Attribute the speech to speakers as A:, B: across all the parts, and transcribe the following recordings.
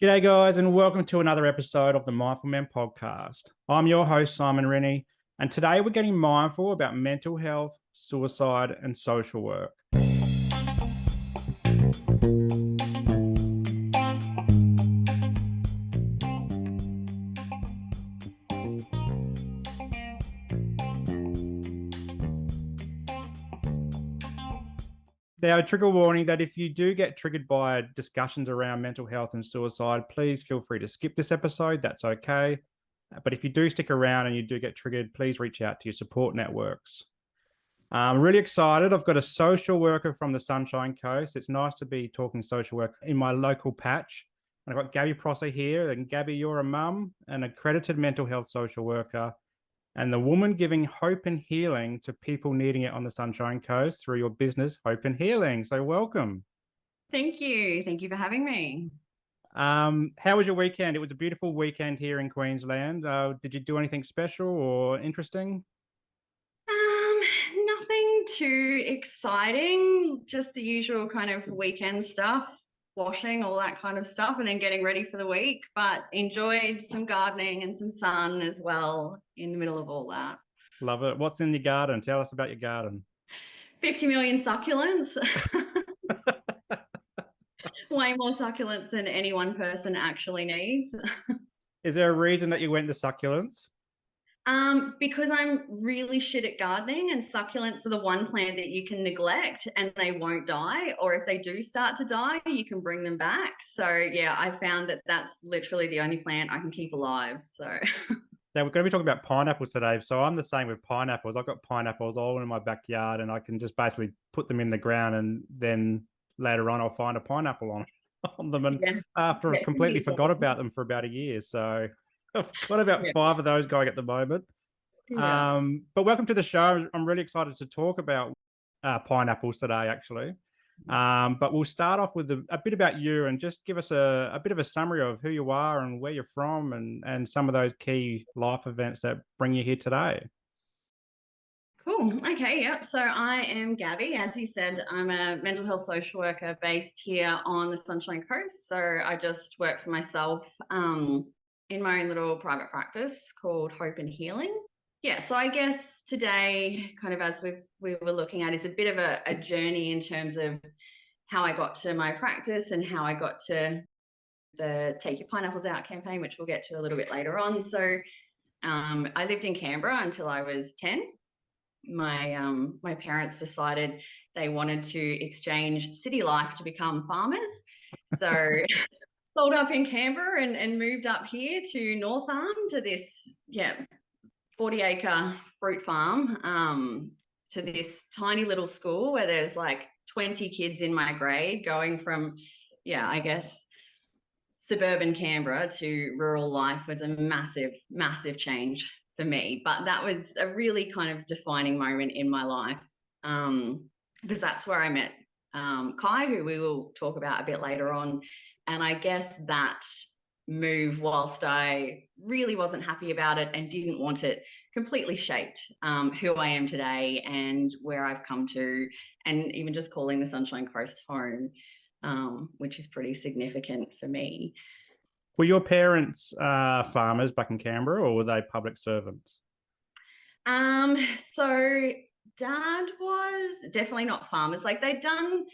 A: G'day, guys, and welcome to another episode of the Mindful Men podcast. I'm your host, Simon Rennie, and today we're getting mindful about mental health, suicide, and social work. Now, a trigger warning that if you do get triggered by discussions around mental health and suicide, please feel free to skip this episode. That's okay. But if you do stick around and you do get triggered, please reach out to your support networks. I'm really excited. I've got a social worker from the Sunshine Coast. It's nice to be talking social work in my local patch. And I've got Gabby Prosser here. And Gabby, you're a mum, an accredited mental health social worker, and the woman giving hope and healing to people needing it on the Sunshine Coast through your business, Hope and Healing. So welcome.
B: Thank you. Thank you for having me.
A: How was your weekend? It was a beautiful weekend here in Queensland. Did you do anything special or interesting?
B: Nothing too exciting, just the usual kind of weekend stuff, washing, all that kind of stuff, and then getting ready for the week. But enjoyed some gardening and some sun as well in the middle of all that.
A: Love it. What's in your garden? Tell us about your garden.
B: 50 million succulents. Way more succulents than any one person actually needs.
A: Is there a reason that you went to succulents?
B: Because I'm really shit at gardening, and succulents are the one plant that you can neglect and they won't die. Or if they do start to die, you can bring them back. So yeah, I found that that's literally the only plant I can keep alive. So
A: Now we're going to be talking about pineapples today. So I'm the same with pineapples. I've got pineapples all in my backyard, and I can just basically put them in the ground, and then later on I'll find a pineapple on them. And
B: yeah,
A: after I've completely forgot about them for about a year, so I've got about 5 of those going at the moment.
B: yeah.
A: But welcome to the show. I'm really excited to talk about pineapples today, actually. But we'll start off with a bit about you and just give us a bit of a summary of who you are and where you're from and some of those key life events that bring you here today.
B: Cool. Okay. Yep. So I am Gabby. As you said, I'm a mental health social worker based here on the Sunshine Coast. So I just work for myself in my own little private practice called Hope and Healing. Yeah. So I guess today, kind of as we were looking at, is a bit of a journey in terms of how I got to my practice and how I got to the Take Your Pineapples Out campaign, which we'll get to a little bit later on. So I lived in Canberra until I was 10. My parents decided they wanted to exchange city life to become farmers. So sold up in Canberra and moved up here to North Arm to this 40-acre fruit farm, to this tiny little school where there's like 20 kids in my grade, going from I guess suburban Canberra to rural life was a massive change for me. But that was a really kind of defining moment in my life, because that's where I met Kai, who we will talk about a bit later on. And I guess that move, whilst I really wasn't happy about it and didn't want it, completely shaped who I am today and where I've come to, and even just calling the Sunshine Coast home, which is pretty significant for me.
A: Were your parents farmers back in Canberra, or were they public servants?
B: So dad was definitely not farmers. Like, they'd done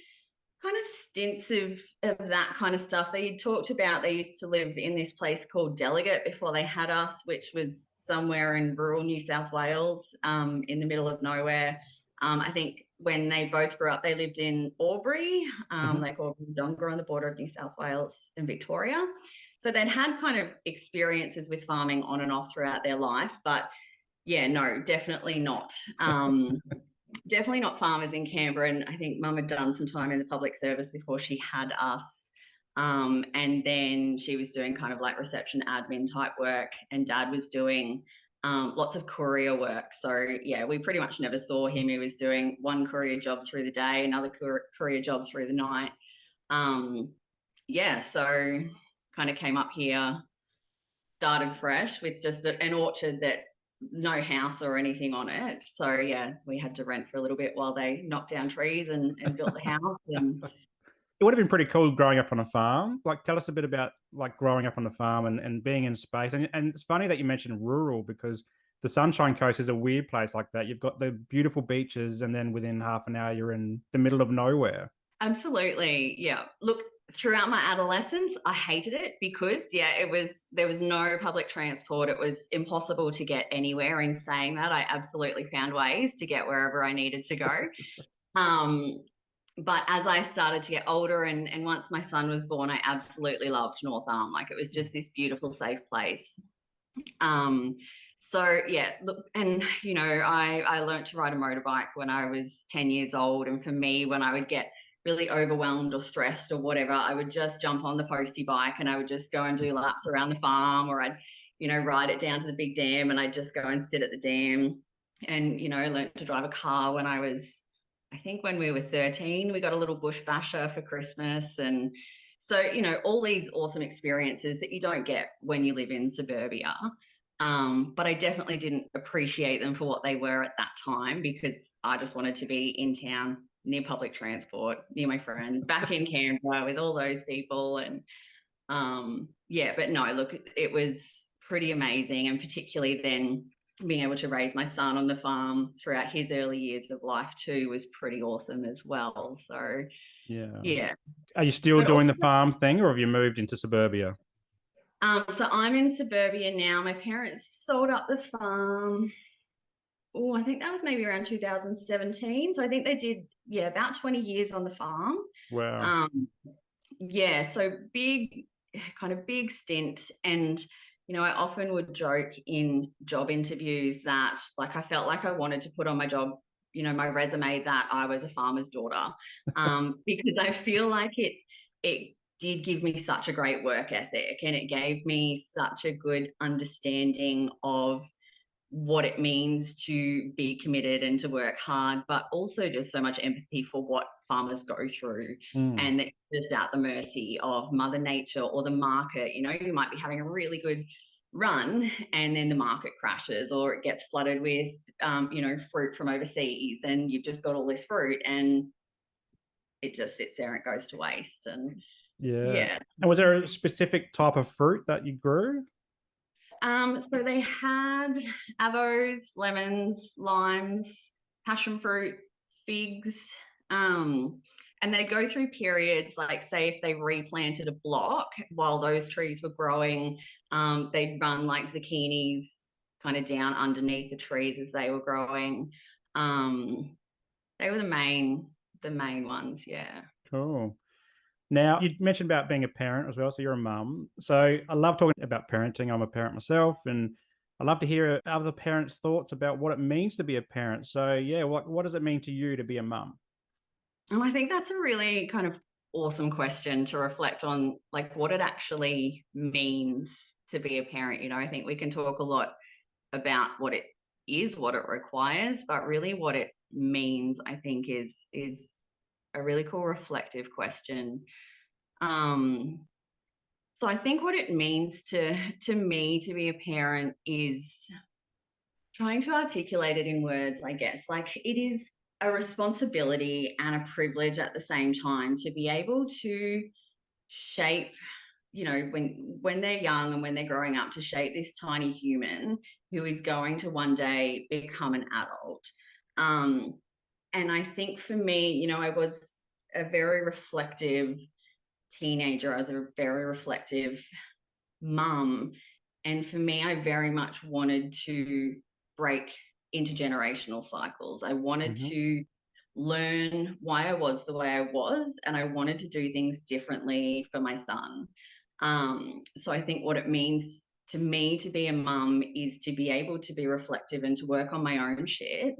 B: kind of stints of that kind of stuff. They talked about they used to live in this place called Delegate before they had us, which was somewhere in rural New South Wales, in the middle of nowhere. I think when they both grew up, they lived in Albury, like Albury Wodonga, on the border of New South Wales and Victoria. So they'd had kind of experiences with farming on and off throughout their life, but yeah, no, definitely not. Definitely not farmers in Canberra. And I think Mum had done some time in the public service before she had us. And then she was doing kind of like reception admin type work, and Dad was doing lots of courier work. So yeah, we pretty much never saw him. He was doing one courier job through the day, another courier job through the night. So kind of came up here, started fresh with just an orchard that no house or anything on it. So yeah, we had to rent for a little bit while they knocked down trees and built the house. And
A: it would have been pretty cool growing up on a farm. Like, tell us a bit about like growing up on the farm and being in space. And it's funny that you mentioned rural because the Sunshine Coast is a weird place like that. You've got the beautiful beaches, and then within half an hour, you're in the middle of nowhere.
B: Absolutely. Yeah. Look, throughout my adolescence, I hated it because, yeah, there was no public transport. It was impossible to get anywhere. In saying that, I absolutely found ways to get wherever I needed to go. Um, but as I started to get older and once my son was born, I absolutely loved North Arm. Like it was just this beautiful, safe place. Um, so yeah, look, and you know, I learned to ride a motorbike when I was 10 years old. And for me, when I would get really overwhelmed or stressed or whatever, I would just jump on the postie bike and I would just go and do laps around the farm, or I'd, you know, ride it down to the big dam and I'd just go and sit at the dam. And, you know, learned to drive a car when I think when we were 13, we got a little bush basher for Christmas. And so, you know, all these awesome experiences that you don't get when you live in suburbia. But I definitely didn't appreciate them for what they were at that time because I just wanted to be in town, near public transport, near my friends, back in Canberra with all those people. And yeah, but no, look, it was pretty amazing. And particularly then being able to raise my son on the farm throughout his early years of life too was pretty awesome as well. So
A: Yeah.
B: yeah.
A: Are you still
B: But
A: doing
B: also,
A: the farm thing, or have you moved into suburbia?
B: so I'm in suburbia now. My parents sold up the farm. Oh, I think that was maybe around 2017. So I think they did, yeah, about 20 years on the farm.
A: Wow.
B: Um, yeah, so big, kind of big stint. And, you know, I often would joke in job interviews that like I felt like I wanted to put on my job, you know, my resume that I was a farmer's daughter. Because I feel like it did give me such a great work ethic and it gave me such a good understanding of what it means to be committed and to work hard, but also just so much empathy for what farmers go through
A: Mm.
B: and that it's at the mercy of Mother Nature or the market. You know, you might be having a really good run and then the market crashes or it gets flooded with, you know, fruit from overseas and you've just got all this fruit and it just sits there and it goes to waste. And
A: Yeah.
B: yeah.
A: And was there a specific type of fruit that you grew?
B: So they had avos, lemons, limes, passion fruit, figs, um, and they go through periods like, say, if they replanted a block while those trees were growing, they'd run like zucchinis kind of down underneath the trees as they were growing. Um, they were the main ones, yeah.
A: Cool. Now, you mentioned about being a parent as well. So you're a mum. So I love talking about parenting. I'm a parent myself, and I love to hear other parents' thoughts about what it means to be a parent. So, yeah, what does it mean to you to be a mum?
B: And I think that's a really kind of awesome question to reflect on, like what it actually means to be a parent. You know, I think we can talk a lot about what it is, what it requires, but really what it means, I think, is a really cool reflective question. Um, so I think what it means to me to be a parent is trying to articulate it in words, I guess. Like it is a responsibility and a privilege at the same time to be able to shape, you know, when they're young and when they're growing up, to shape this tiny human who is going to one day become an adult. Um, and I think for me, you know, I was a very reflective teenager. I was a very reflective mum. And for me, I very much wanted to break intergenerational cycles. I wanted
A: Hmm.
B: to learn why I was the way I was, and I wanted to do things differently for my son. So I think what it means to me to be a mum is to be able to be reflective and to work on my own shit,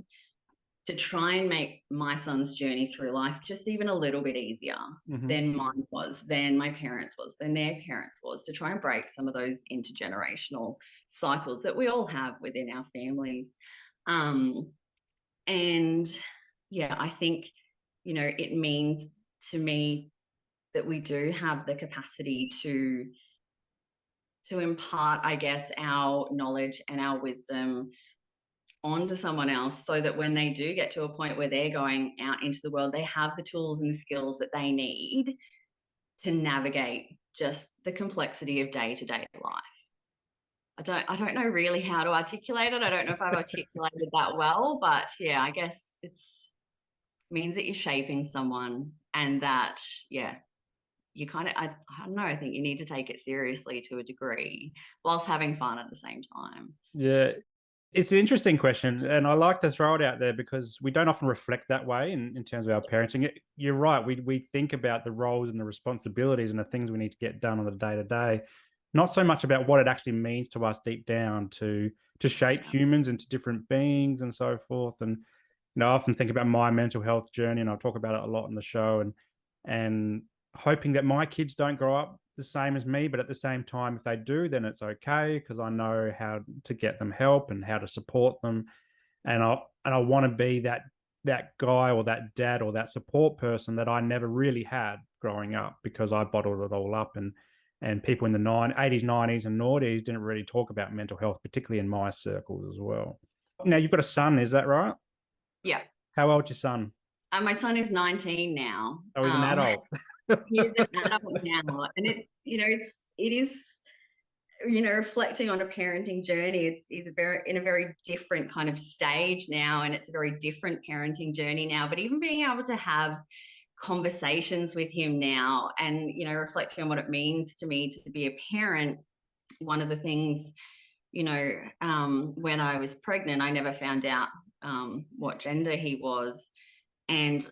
B: to try and make my son's journey through life just even a little bit easier
A: Hmm.
B: than mine was, than my parents was, than their parents was, to try and break some of those intergenerational cycles that we all have within our families. Um, and yeah, I think, you know, it means to me that we do have the capacity to impart, I guess, our knowledge and our wisdom onto someone else so that when they do get to a point where they're going out into the world, they have the tools and the skills that they need to navigate just the complexity of day-to-day life. I don't know really how to articulate it. I don't know if I've articulated that well, but yeah, I guess means that you're shaping someone, and that, yeah, you kind of, I don't know, I think you need to take it seriously to a degree whilst having fun at the same time.
A: Yeah. It's an interesting question, and I like to throw it out there because we don't often reflect that way in terms of our parenting. You're right. We think about the roles and the responsibilities and the things we need to get done on the day-to-day, not so much about what it actually means to us deep down to shape humans into different beings and so forth. And I often think about my mental health journey, and I'll talk about it a lot in the show, and hoping that my kids don't grow up the same as me, but at the same time, if they do, then it's okay because I know how to get them help and how to support them, and I want to be that guy or that dad or that support person that I never really had growing up because I bottled it all up, and people in the 80s, 90s, and noughties didn't really talk about mental health, particularly in my circles as well. Now you've got a son, is that right?
B: Yeah.
A: How old's your son?
B: My son is 19 now.
A: Oh, he's an adult.
B: He's an adult now, and it is reflecting on a parenting journey. He's in a very different kind of stage now, and it's a very different parenting journey now. But even being able to have conversations with him now, and reflecting on what it means to me to be a parent. One of the things, when I was pregnant, I never found out what gender he was. And,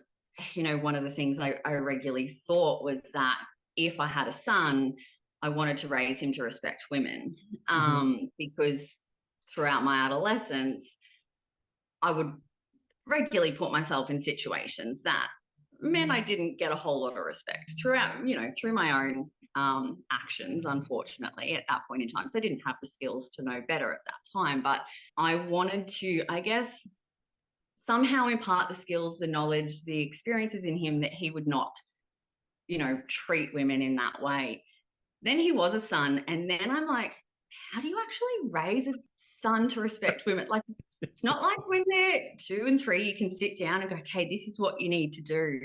B: one of the things I regularly thought was that if I had a son, I wanted to raise him to respect women, because throughout my adolescence, I would regularly put myself in situations that meant I didn't get a whole lot of respect throughout, through my own actions, unfortunately, at that point in time. So I didn't have the skills to know better at that time, but I wanted to, I guess, somehow impart the skills, the knowledge, the experiences in him that he would not, treat women in that way. Then he was a son. And then I'm like, how do you actually raise a son to respect women? Like, it's not like when they're 2 and 3, you can sit down and go, okay, this is what you need to do.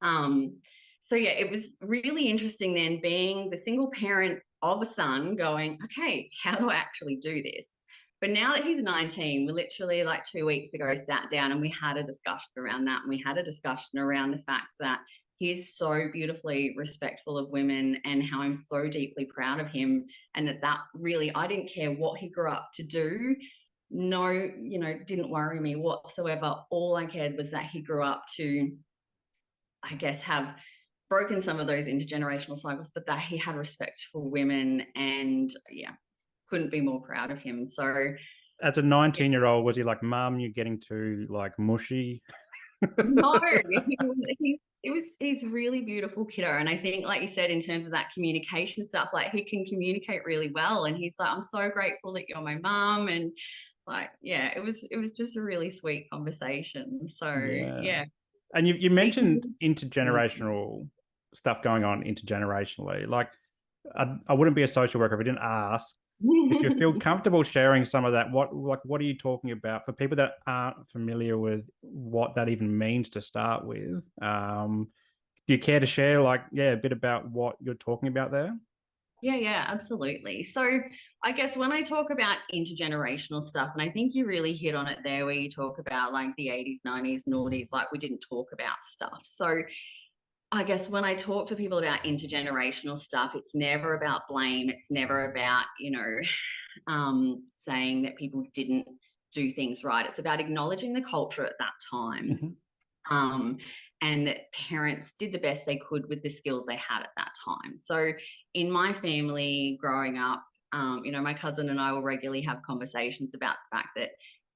B: So yeah, it was really interesting then being the single parent of a son going, okay, how do I actually do this? But now that he's 19, we literally like 2 weeks ago sat down and we had a discussion around that. And we had a discussion around the fact that he's so beautifully respectful of women and how I'm so deeply proud of him. And that really, I didn't care what he grew up to do. No, didn't worry me whatsoever. All I cared was that he grew up to, I guess, have broken some of those intergenerational cycles, but that he had respect for women, and yeah, couldn't be more proud of him. So
A: as a 19-year-old, was he like, Mum, you're getting too like mushy?
B: No, he's a really beautiful kiddo. And I think, like you said, in terms of that communication stuff, like he can communicate really well. And he's like, I'm so grateful that you're my mum. And like, yeah, it was just a really sweet conversation. So yeah.
A: And you mentioned intergenerational stuff going on intergenerationally. Like, I wouldn't be a social worker if I didn't ask. If you feel comfortable sharing some of that, what are you talking about for people that aren't familiar with what that even means to start with? Do you care to share a bit about what you're talking about there?
B: Yeah, absolutely. So I guess when I talk about intergenerational stuff, and I think you really hit on it there where you talk about like the 80s, 90s, noughties, like we didn't talk about stuff. So I guess when I talk to people about intergenerational stuff, it's never about blame. It's never about, saying that people didn't do things right. It's about acknowledging the culture at that time. And that parents did the best they could with the skills they had at that time. So in my family growing up, my cousin and I will regularly have conversations about the fact that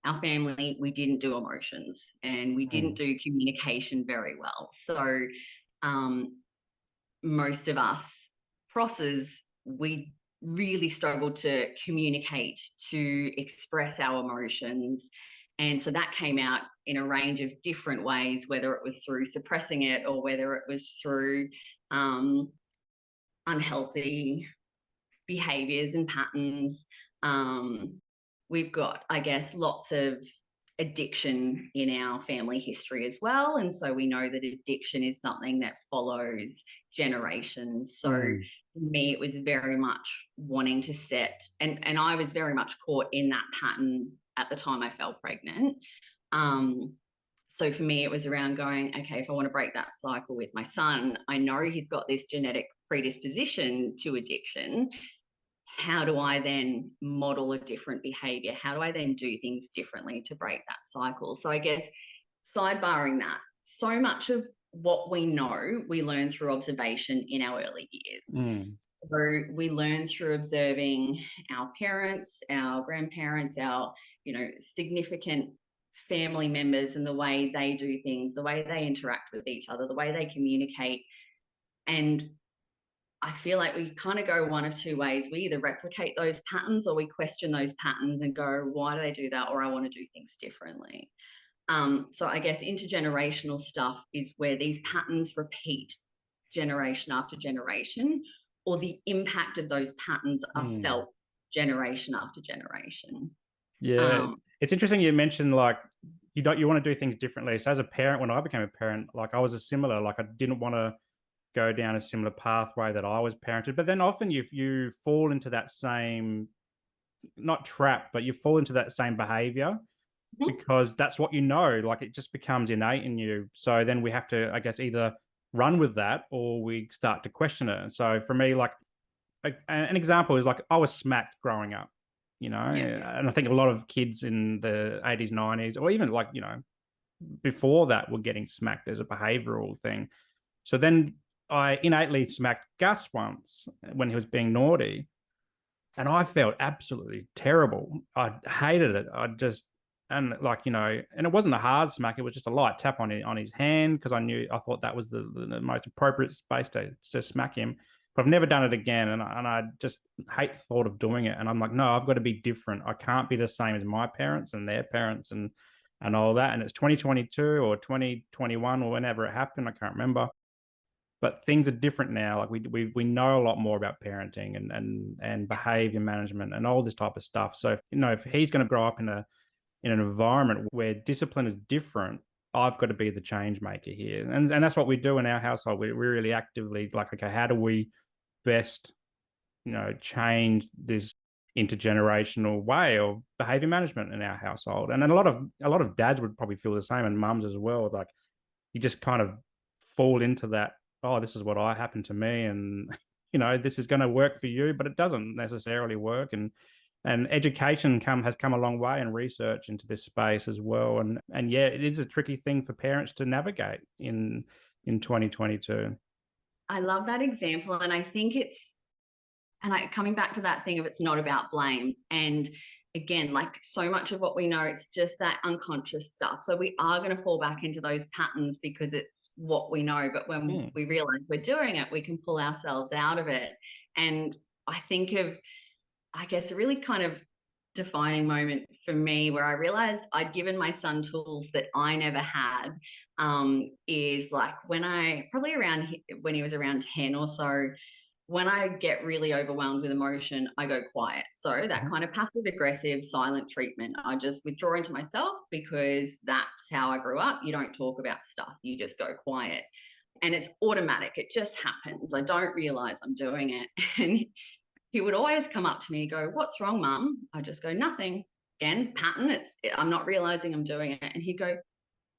B: our family, we didn't do emotions and we didn't do communication very well. So most of us Prossers, we really struggled to communicate, to express our emotions. And so that came out in a range of different ways, whether it was through suppressing it or whether it was through unhealthy behaviors and patterns. We've got, I guess, lots of addiction in our family history as well. And so we know that addiction is something that follows generations. So for me, it was very much wanting to set, and I was very much caught in that pattern at the time I fell pregnant. So for me, it was around going, okay, if I want to break that cycle with my son, I know he's got this genetic predisposition to addiction. How do I then model a different behavior? How do I then do things differently to break that cycle? So I guess sidebarring that, so much of what we know, we learn through observation in our early years. So we learn through observing our parents, our grandparents, our, significant family members, and the way they do things, the way they interact with each other, the way they communicate. And I feel like we kind of go one of two ways. We either replicate those patterns or we question those patterns and go, why do they do that? Or I want to do things differently. So I guess intergenerational stuff is where these patterns repeat generation after generation, or the impact of those patterns are felt generation after generation.
A: Yeah. It's interesting you mentioned like you want to do things differently. So as a parent, when I became a parent, like I was a similar, like I didn't want to go down a similar pathway that I was parented. But then often you fall into that same, not trap, but you fall into that same behavior because that's what you know, like it just becomes innate in you. So then we have to, I guess, either run with that or we start to question it. And so for me, like an example is like I was smacked growing up, and I think a lot of kids in the 80s, 90s, or even like, before that were getting smacked as a behavioral thing. So then I innately smacked Gus once when he was being naughty, and I felt absolutely terrible. I hated it. And it wasn't a hard smack. It was just a light tap on his hand because I thought that was the most appropriate space to smack him. But I've never done it again, and I just hate the thought of doing it. And I'm like, no, I've got to be different. I can't be the same as my parents and their parents and all that. And it's 2022 or 2021 or whenever it happened. I can't remember. But things are different now. Like we know a lot more about parenting and behavior management and all this type of stuff. So if he's going to grow up in an environment where discipline is different, I've got to be the change maker here. And that's what we do in our household. We're really actively like, okay, how do we best, change this intergenerational way of behavior management in our household? And then a lot of dads would probably feel the same, and mums as well. Like you just kind of fall into that, oh, this is what happened to me, and this is going to work for you, but it doesn't necessarily work. And education has come a long way, and research into this space as well. And yeah, it is a tricky thing for parents to navigate in 2022.
B: I love that example, and I think coming back to that thing of it's not about blame. And again, like so much of what we know, it's just that unconscious stuff. So we are going to fall back into those patterns because it's what we know. But when we realize we're doing it, we can pull ourselves out of it. And I think of, I guess, a really kind of defining moment for me where I realized I'd given my son tools that I never had, is like when he was around 10 or so. When I get really overwhelmed with emotion, I go quiet. So that kind of passive aggressive silent treatment, I just withdraw into myself because that's how I grew up. You don't talk about stuff, you just go quiet. And it's automatic. It just happens. I don't realize I'm doing it. And he would always come up to me and go, "What's wrong, Mum?" I just go, "Nothing." Again, pattern. I'm not realizing I'm doing it. And he'd go,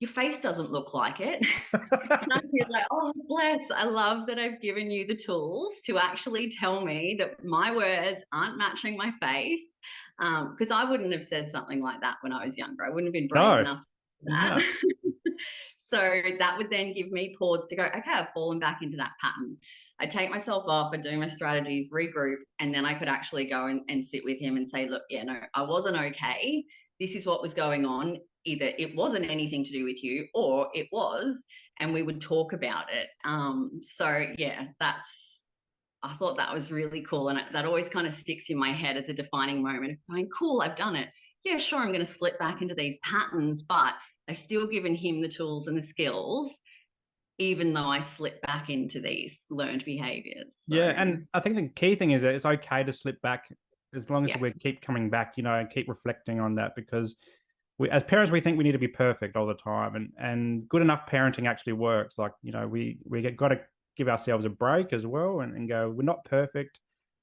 B: "Your face doesn't look like it." And I'd be like, "Oh, bless. I love that I've given you the tools to actually tell me that my words aren't matching my face." Because I wouldn't have said something like that when I was younger. I wouldn't have been brave enough to do that. No. So that would then give me pause to go, okay, I've fallen back into that pattern. I'd take myself off, I'd do my strategies, regroup, and then I could actually go and sit with him and say, "Look, yeah, no, I wasn't okay. This is what was going on. Either it wasn't anything to do with you or it was," and we would talk about it. So yeah, I thought that was really cool. And that always kind of sticks in my head as a defining moment of going, cool, I've done it. Yeah, sure, I'm going to slip back into these patterns, but I've still given him the tools and the skills, even though I slip back into these learned behaviors.
A: So. Yeah, and I think the key thing is that it's okay to slip back as long as we keep coming back, and keep reflecting on that, because as parents, we think we need to be perfect all the time, and good enough parenting actually works. Like, we got to give ourselves a break as well, and go, we're not perfect.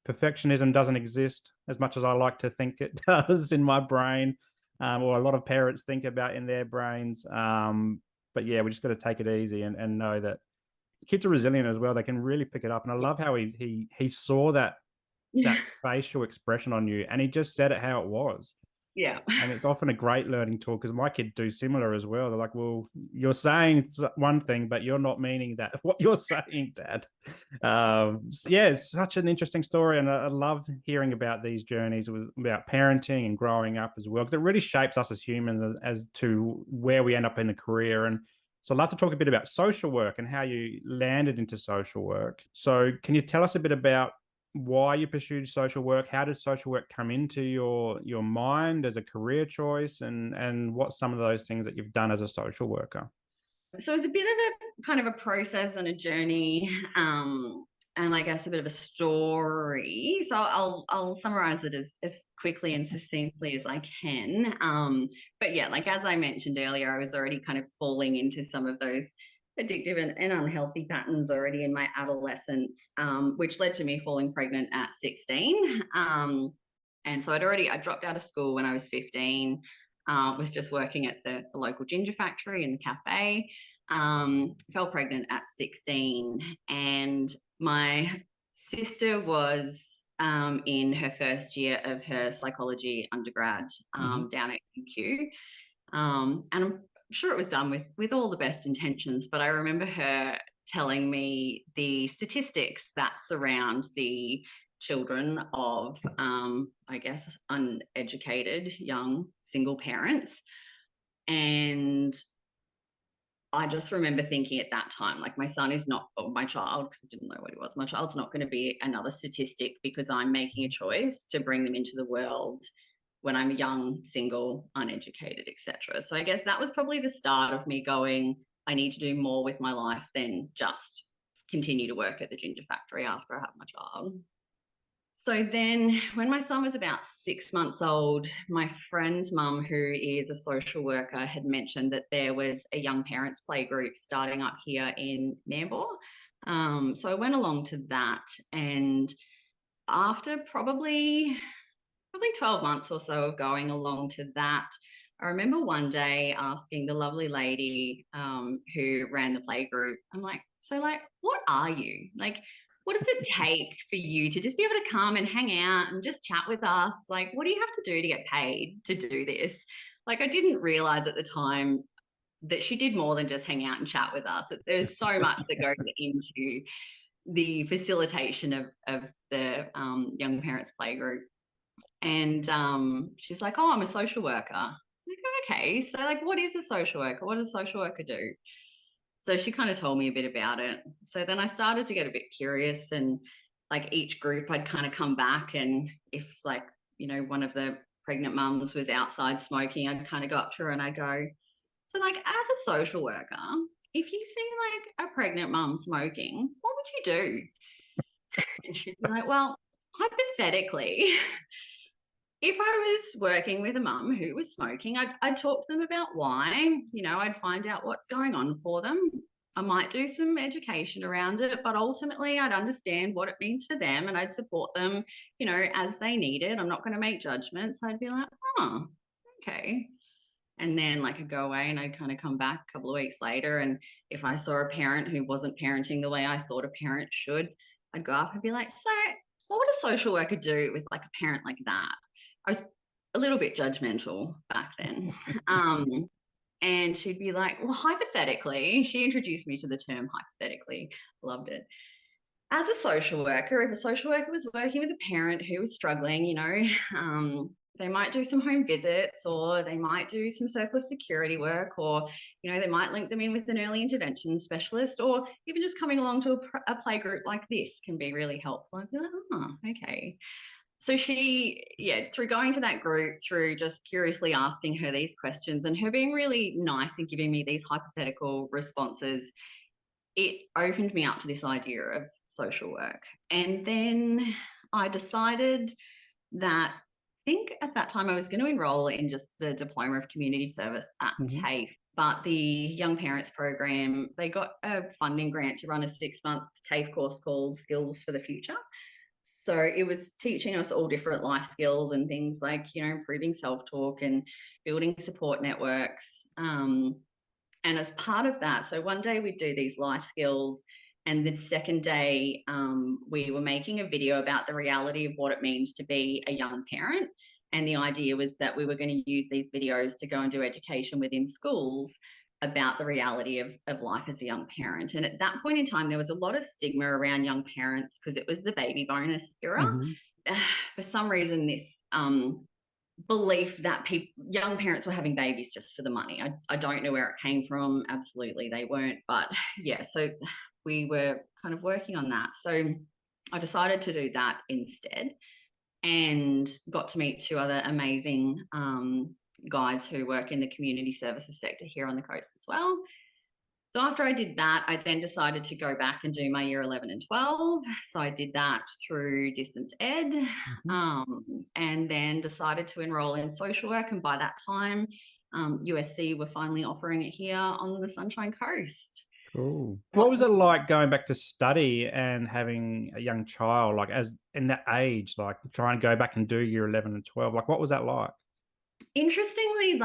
A: Perfectionism doesn't exist as much as I like to think it does in my brain, or a lot of parents think about in their brains. But yeah, we just got to take it easy, and know that kids are resilient as well. They can really pick it up. And I love how he saw that facial expression on you, and he just said it how it was.
B: Yeah.
A: And it's often a great learning tool, because my kids do similar as well. They're like, well, you're saying one thing, but you're not meaning that what you're saying, Dad. Yeah, it's such an interesting story, and I love hearing about these journeys about parenting and growing up as well, because it really shapes us as humans as to where we end up in a career. And so I'd love to talk a bit about social work and how you landed into social work. So can you tell us a bit about why you pursued social work? How did social work come into your mind as a career choice, and what some of those things that you've done as a social worker?
B: So it's a bit of a kind of a process and a journey, and I guess a bit of a story. So I'll summarize it as quickly and succinctly as I can. But yeah, like as I mentioned earlier, I was already kind of falling into some of those addictive and unhealthy patterns already in my adolescence, which led to me falling pregnant at 16. And so I dropped out of school when I was 15. Was just working at the local ginger factory and the cafe. Fell pregnant at 16, and my sister was in her first year of her psychology undergrad down at UQ. And I'm sure it was done with all the best intentions, but I remember her telling me the statistics that surround the children of, I guess, uneducated young single parents. And I just remember thinking at that time, like, my son is not, or my child, because I didn't know what he was, my child's not going to be another statistic, because I'm making a choice to bring them into the world when I'm young, single, uneducated, etc. So I guess that was probably the start of me going, I need to do more with my life than just continue to work at the ginger factory after I have my child. So then when my son was about 6 months old, my friend's mum, who is a social worker, had mentioned that there was a young parents play group starting up here in Nambour. So I went along to that, and after probably 12 months or so of going along to that, I remember one day asking the lovely lady who ran the play group, I'm like, so like, what are you? Like, what does it take for you to just be able to come and hang out and just chat with us? Like, what do you have to do to get paid to do this? Like, I didn't realize at the time that she did more than just hang out and chat with us. There's so much that goes into the facilitation of the young parents play group. And she's like, oh, I'm a social worker. I'm like, okay, so like, what is a social worker? What does a social worker do? So she kind of told me a bit about it. So then I started to get a bit curious, and like each group I'd kind of come back, and if like, one of the pregnant mums was outside smoking, I'd kind of go up to her and I'd go, so like, as a social worker, if you see like a pregnant mum smoking, what would you do? And she'd be like, well, hypothetically, if I was working with a mum who was smoking, I'd talk to them about why, I'd find out what's going on for them. I might do some education around it, but ultimately I'd understand what it means for them, and I'd support them, as they need it. I'm not going to make judgments. I'd be like, oh, okay. And then like I'd go away and I'd kind of come back a couple of weeks later. And if I saw a parent who wasn't parenting the way I thought a parent should, I'd go up and be like, so what would a social worker do with like a parent like that? I was a little bit judgmental back then. And she'd be like, well, hypothetically, she introduced me to the term hypothetically, loved it. As a social worker, if a social worker was working with a parent who was struggling, they might do some home visits, or they might do some surplus security work, or, they might link them in with an early intervention specialist, or even just coming along to a play group like this can be really helpful. I'd be like, oh, okay. So through going to that group, through just curiously asking her these questions and her being really nice and giving me these hypothetical responses, it opened me up to this idea of social work. And then I decided that think at that time I was going to enroll in just the Diploma of Community Service at TAFE, but the Young Parents Program, they got a funding grant to run a 6-month TAFE course called Skills for the Future. So it was teaching us all different life skills and things like, improving self-talk and building support networks. And as part of that, so one day we'd do these life skills, and the second day, we were making a video about the reality of what it means to be a young parent. And the idea was that we were going to use these videos to go and do education within schools about the reality of life as a young parent. And at that point in time, there was a lot of stigma around young parents because it was the baby bonus era. For some reason, this belief that young parents were having babies just for the money. I don't know where it came from. Absolutely, they weren't. But yeah, so we were kind of working on that. So I decided to do that instead, and got to meet 2 other amazing guys who work in the community services sector here on the coast as well. So after I did that, I then decided to go back and do my year 11 and 12. So I did that through distance ed, and then decided to enroll in social work. And by that time, USC were finally offering it here on the Sunshine Coast.
A: Cool. What was it like going back to study and having a young child, like as in that age, like trying to go back and do year 11 and 12? Like, what was that like?
B: Interestingly,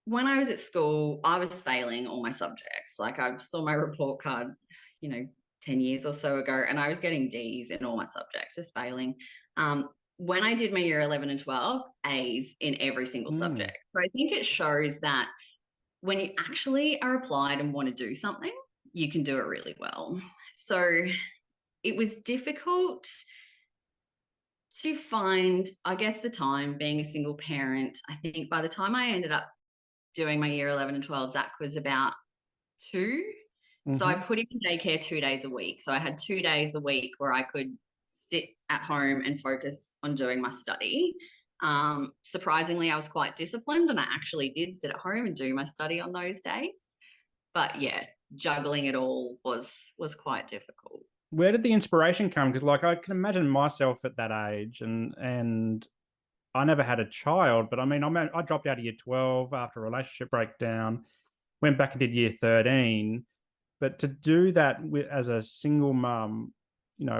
B: when I was at school, I was failing all my subjects. Like, I saw my report card, 10 years or so ago, and I was getting D's in all my subjects, just failing. When I did my year 11 and 12, A's in every single subject. So I think it shows that when you actually are applied and want to do something, you can do it really well. So it was difficult to find, I guess, the time being a single parent. I think by the time I ended up doing my year 11 and 12, Zach was about 2. So I put him in daycare 2 days a week. So I had 2 days a week where I could sit at home and focus on doing my study. Surprisingly, I was quite disciplined, and I actually did sit at home and do my study on those days. But yeah, juggling it all was quite difficult.
A: Where did the inspiration come? Because like I can imagine myself at that age, and I never had a child, but I mean, I dropped out of year 12 after a relationship breakdown, went back and did year 13. But to do that as a single mum,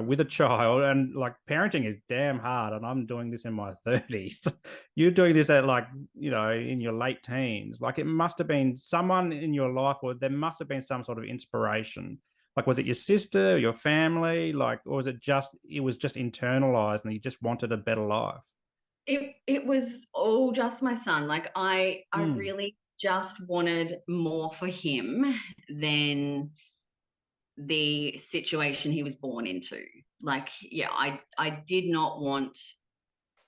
A: with a child, and like parenting is damn hard, and I'm doing this in my 30s. You're doing this at in your late teens. Like, it must have been someone in your life, or there must have been some sort of inspiration. Like, was it your sister, your family, or was it just internalized and you just wanted a better life?
B: It was all just my son. Like, I really just wanted more for him than the situation he was born into. Like, yeah, I did not want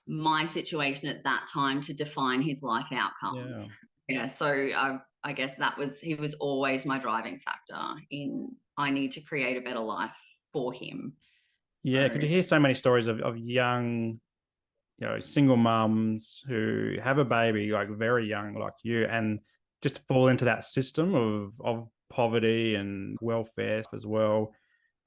B: my situation at that time to define his life outcomes. Yeah, so I guess he was always my driving factor in, I need to create a better life for him.
A: Yeah, because you hear so many stories of young, single mums who have a baby like very young, like you, and just fall into that system of poverty and welfare as well.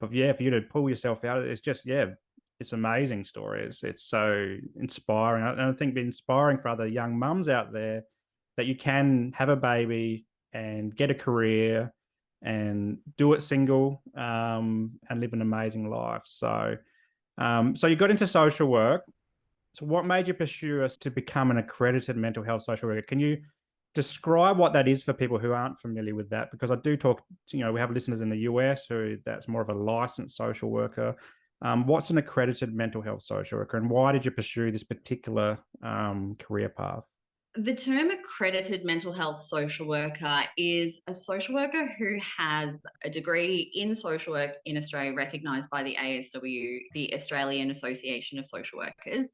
A: But yeah, for you to pull yourself out, it's just, it's amazing story. It's so inspiring. And I think inspiring for other young mums out there that you can have a baby and get a career and do it single, and live an amazing life. So you got into social work. So what made you pursue us to become an accredited mental health social worker? Can you describe what that is for people who aren't familiar with that? Because I do talk, we have listeners in the US who that's more of a licensed social worker. What's an accredited mental health social worker, and why did you pursue this particular career path?
B: The term accredited mental health social worker is a social worker who has a degree in social work in Australia, recognised by the AMHSW, the Australian Association of Social Workers,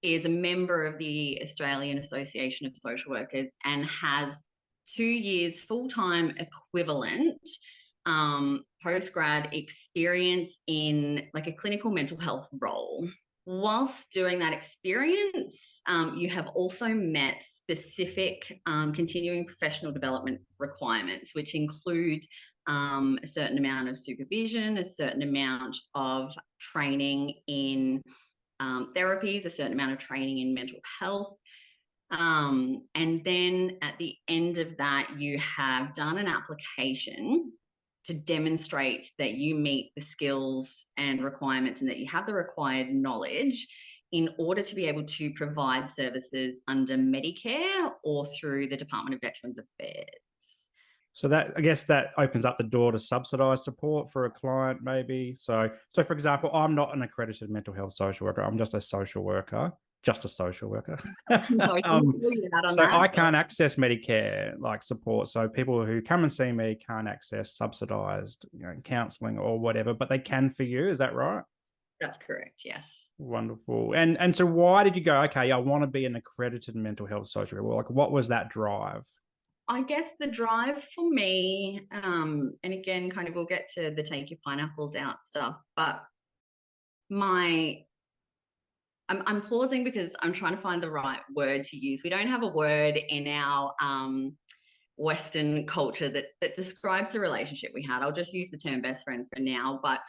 B: is a member of the Australian Association of Social Workers, and has 2 years full-time equivalent post-grad experience in like a clinical mental health role. Whilst doing that experience, you have also met specific continuing professional development requirements, which include a certain amount of supervision, a certain amount of training in therapies, a certain amount of training in mental health. And then at the end of that, you have done an application to demonstrate that you meet the skills and requirements and that you have the required knowledge in order to be able to provide services under Medicare or through the Department of Veterans Affairs.
A: So that, I guess that opens up the door to subsidized support for a client, maybe. So for example, I'm not an accredited mental health social worker. I'm just a social worker, just a social worker.
B: No,
A: So I can't access Medicare like support. So people who come and see me can't access subsidized, counseling or whatever, but they can for you. Is that right?
B: That's correct. Yes.
A: Wonderful. And so why did you go, okay, I want to be an accredited mental health social worker? Like, what was that drive?
B: I guess the drive for me, and again, kind of we'll get to the take your pineapples out stuff, but I'm pausing because I'm trying to find the right word to use. We don't have a word in our Western culture that describes the relationship we had. I'll just use the term best friend for now, but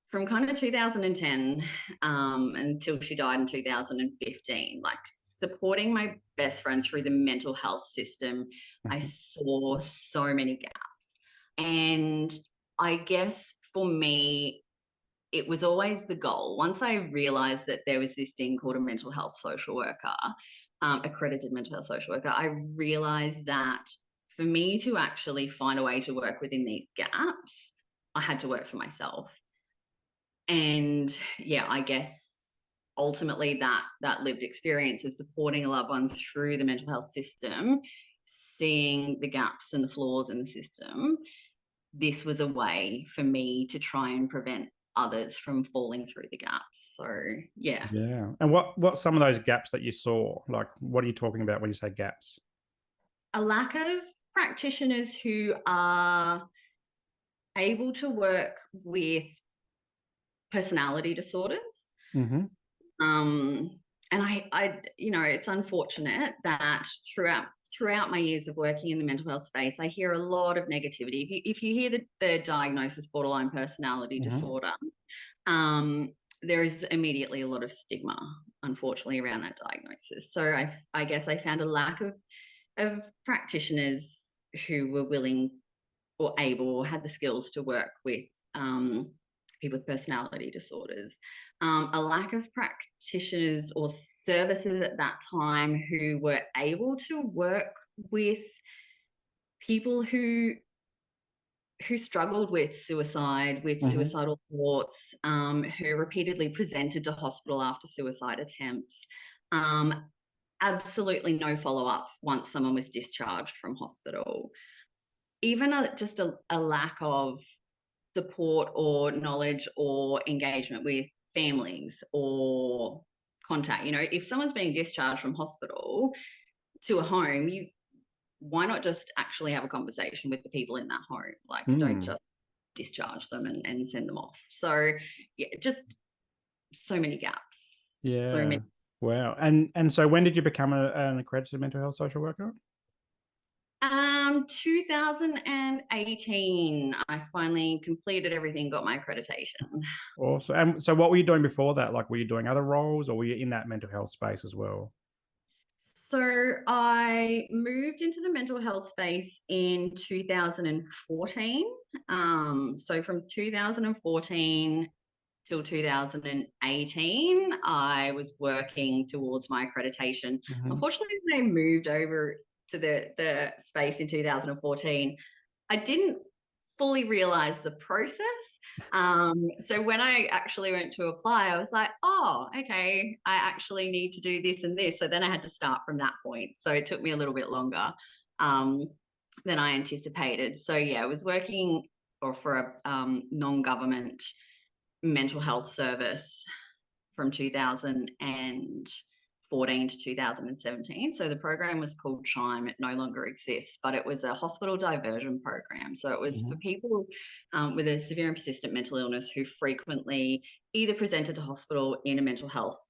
B: from kind of 2010 until she died in 2015, like supporting my best friend through the mental health system, I saw so many gaps. And I guess for me, it was always the goal. Once I realized that there was this thing called a mental health social worker, accredited mental health social worker, I realized that for me to actually find a way to work within these gaps, I had to work for myself. And yeah, I guess ultimately that lived experience of supporting a loved one through the mental health system, seeing the gaps and the flaws in the system, this was a way for me to try and prevent others from falling through the gaps. So yeah.
A: Yeah. And what some of those gaps that you saw? Like, what are you talking about when you say gaps?
B: A lack of practitioners who are able to work with personality disorders.
A: Mm-hmm.
B: And I, it's unfortunate that throughout my years of working in the mental health space, I hear a lot of negativity. If you hear the diagnosis borderline personality disorder, there is immediately a lot of stigma, unfortunately, around that diagnosis. So I guess I found a lack of practitioners who were willing or able or had the skills to work with people with personality disorders, a lack of practitioners or services at that time who were able to work with people who struggled with suicide, with suicidal thoughts, who repeatedly presented to hospital after suicide attempts. Absolutely no follow-up once someone was discharged from hospital. Even just a lack of support or knowledge or engagement with families or contact. If someone's being discharged from hospital to a home, why not just actually have a conversation with the people in that home? Like, don't just discharge them and send them off. So yeah, just so many gaps.
A: Yeah.
B: So many.
A: Wow. And so when did you become an accredited mental health social worker?
B: 2018, I finally completed everything, got my accreditation.
A: Awesome. And so what were you doing before that? Like, were you doing other roles or were you in that mental health space as well?
B: So I moved into the mental health space in 2014. So from 2014 till 2018, I was working towards my accreditation. Unfortunately, when I moved over to the space in 2014, I didn't fully realize the process. So when I actually went to apply, I was like, oh, okay, I actually need to do this and this. So then I had to start from that point. So it took me a little bit longer than I anticipated. So yeah, I was working for a non-government mental health service from 2014 to 2017. So the program was called CHIME. It no longer exists, but it was a hospital diversion program. So it was for people with a severe and persistent mental illness who frequently either presented to hospital in a mental health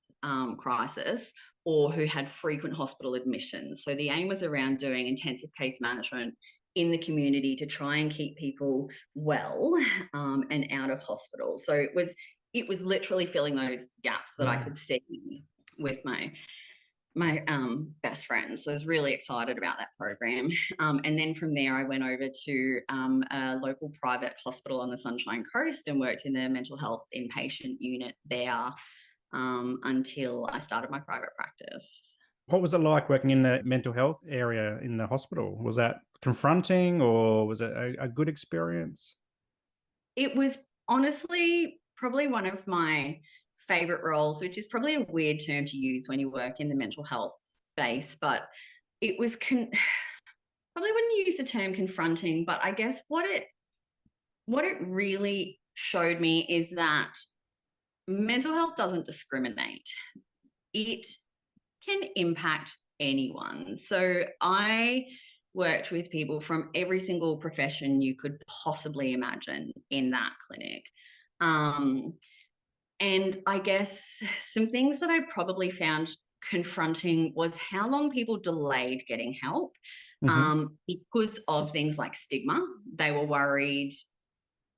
B: crisis or who had frequent hospital admissions. So the aim was around doing intensive case management in the community to try and keep people well and out of hospital. So it was it was literally filling those gaps that I could see with my best friends. So I was really excited about that program. And then from there, I went over to a local private hospital on the Sunshine Coast and worked in the mental health inpatient unit there until I started my private practice.
A: What was it like working in the mental health area in the hospital? Was that confronting, or was it a good experience?
B: It was honestly probably one of my favorite roles, which is probably a weird term to use when you work in the mental health space, but it was probably wouldn't use the term confronting, but I guess what it really showed me is that mental health doesn't discriminate. It can impact anyone. So I worked with people from every single profession you could possibly imagine in that clinic. And I guess some things that I probably found confronting was how long people delayed getting help because of things like stigma. They were worried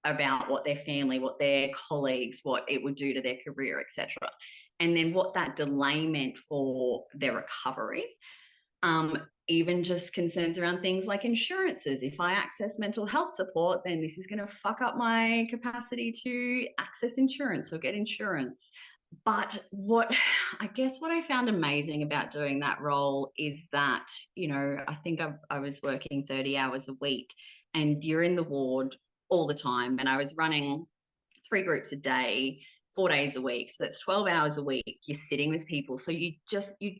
B: about what their family, what their colleagues, what it would do to their career, etc. And then what that delay meant for their recovery. Even just concerns around things like insurances. If I access mental health support, then this is going to fuck up my capacity to access insurance or get insurance. But what I found amazing about doing that role is that, I think I was working 30 hours a week and you're in the ward all the time. And I was running 3 groups a day, 4 days a week. So that's 12 hours a week. You're sitting with people. So you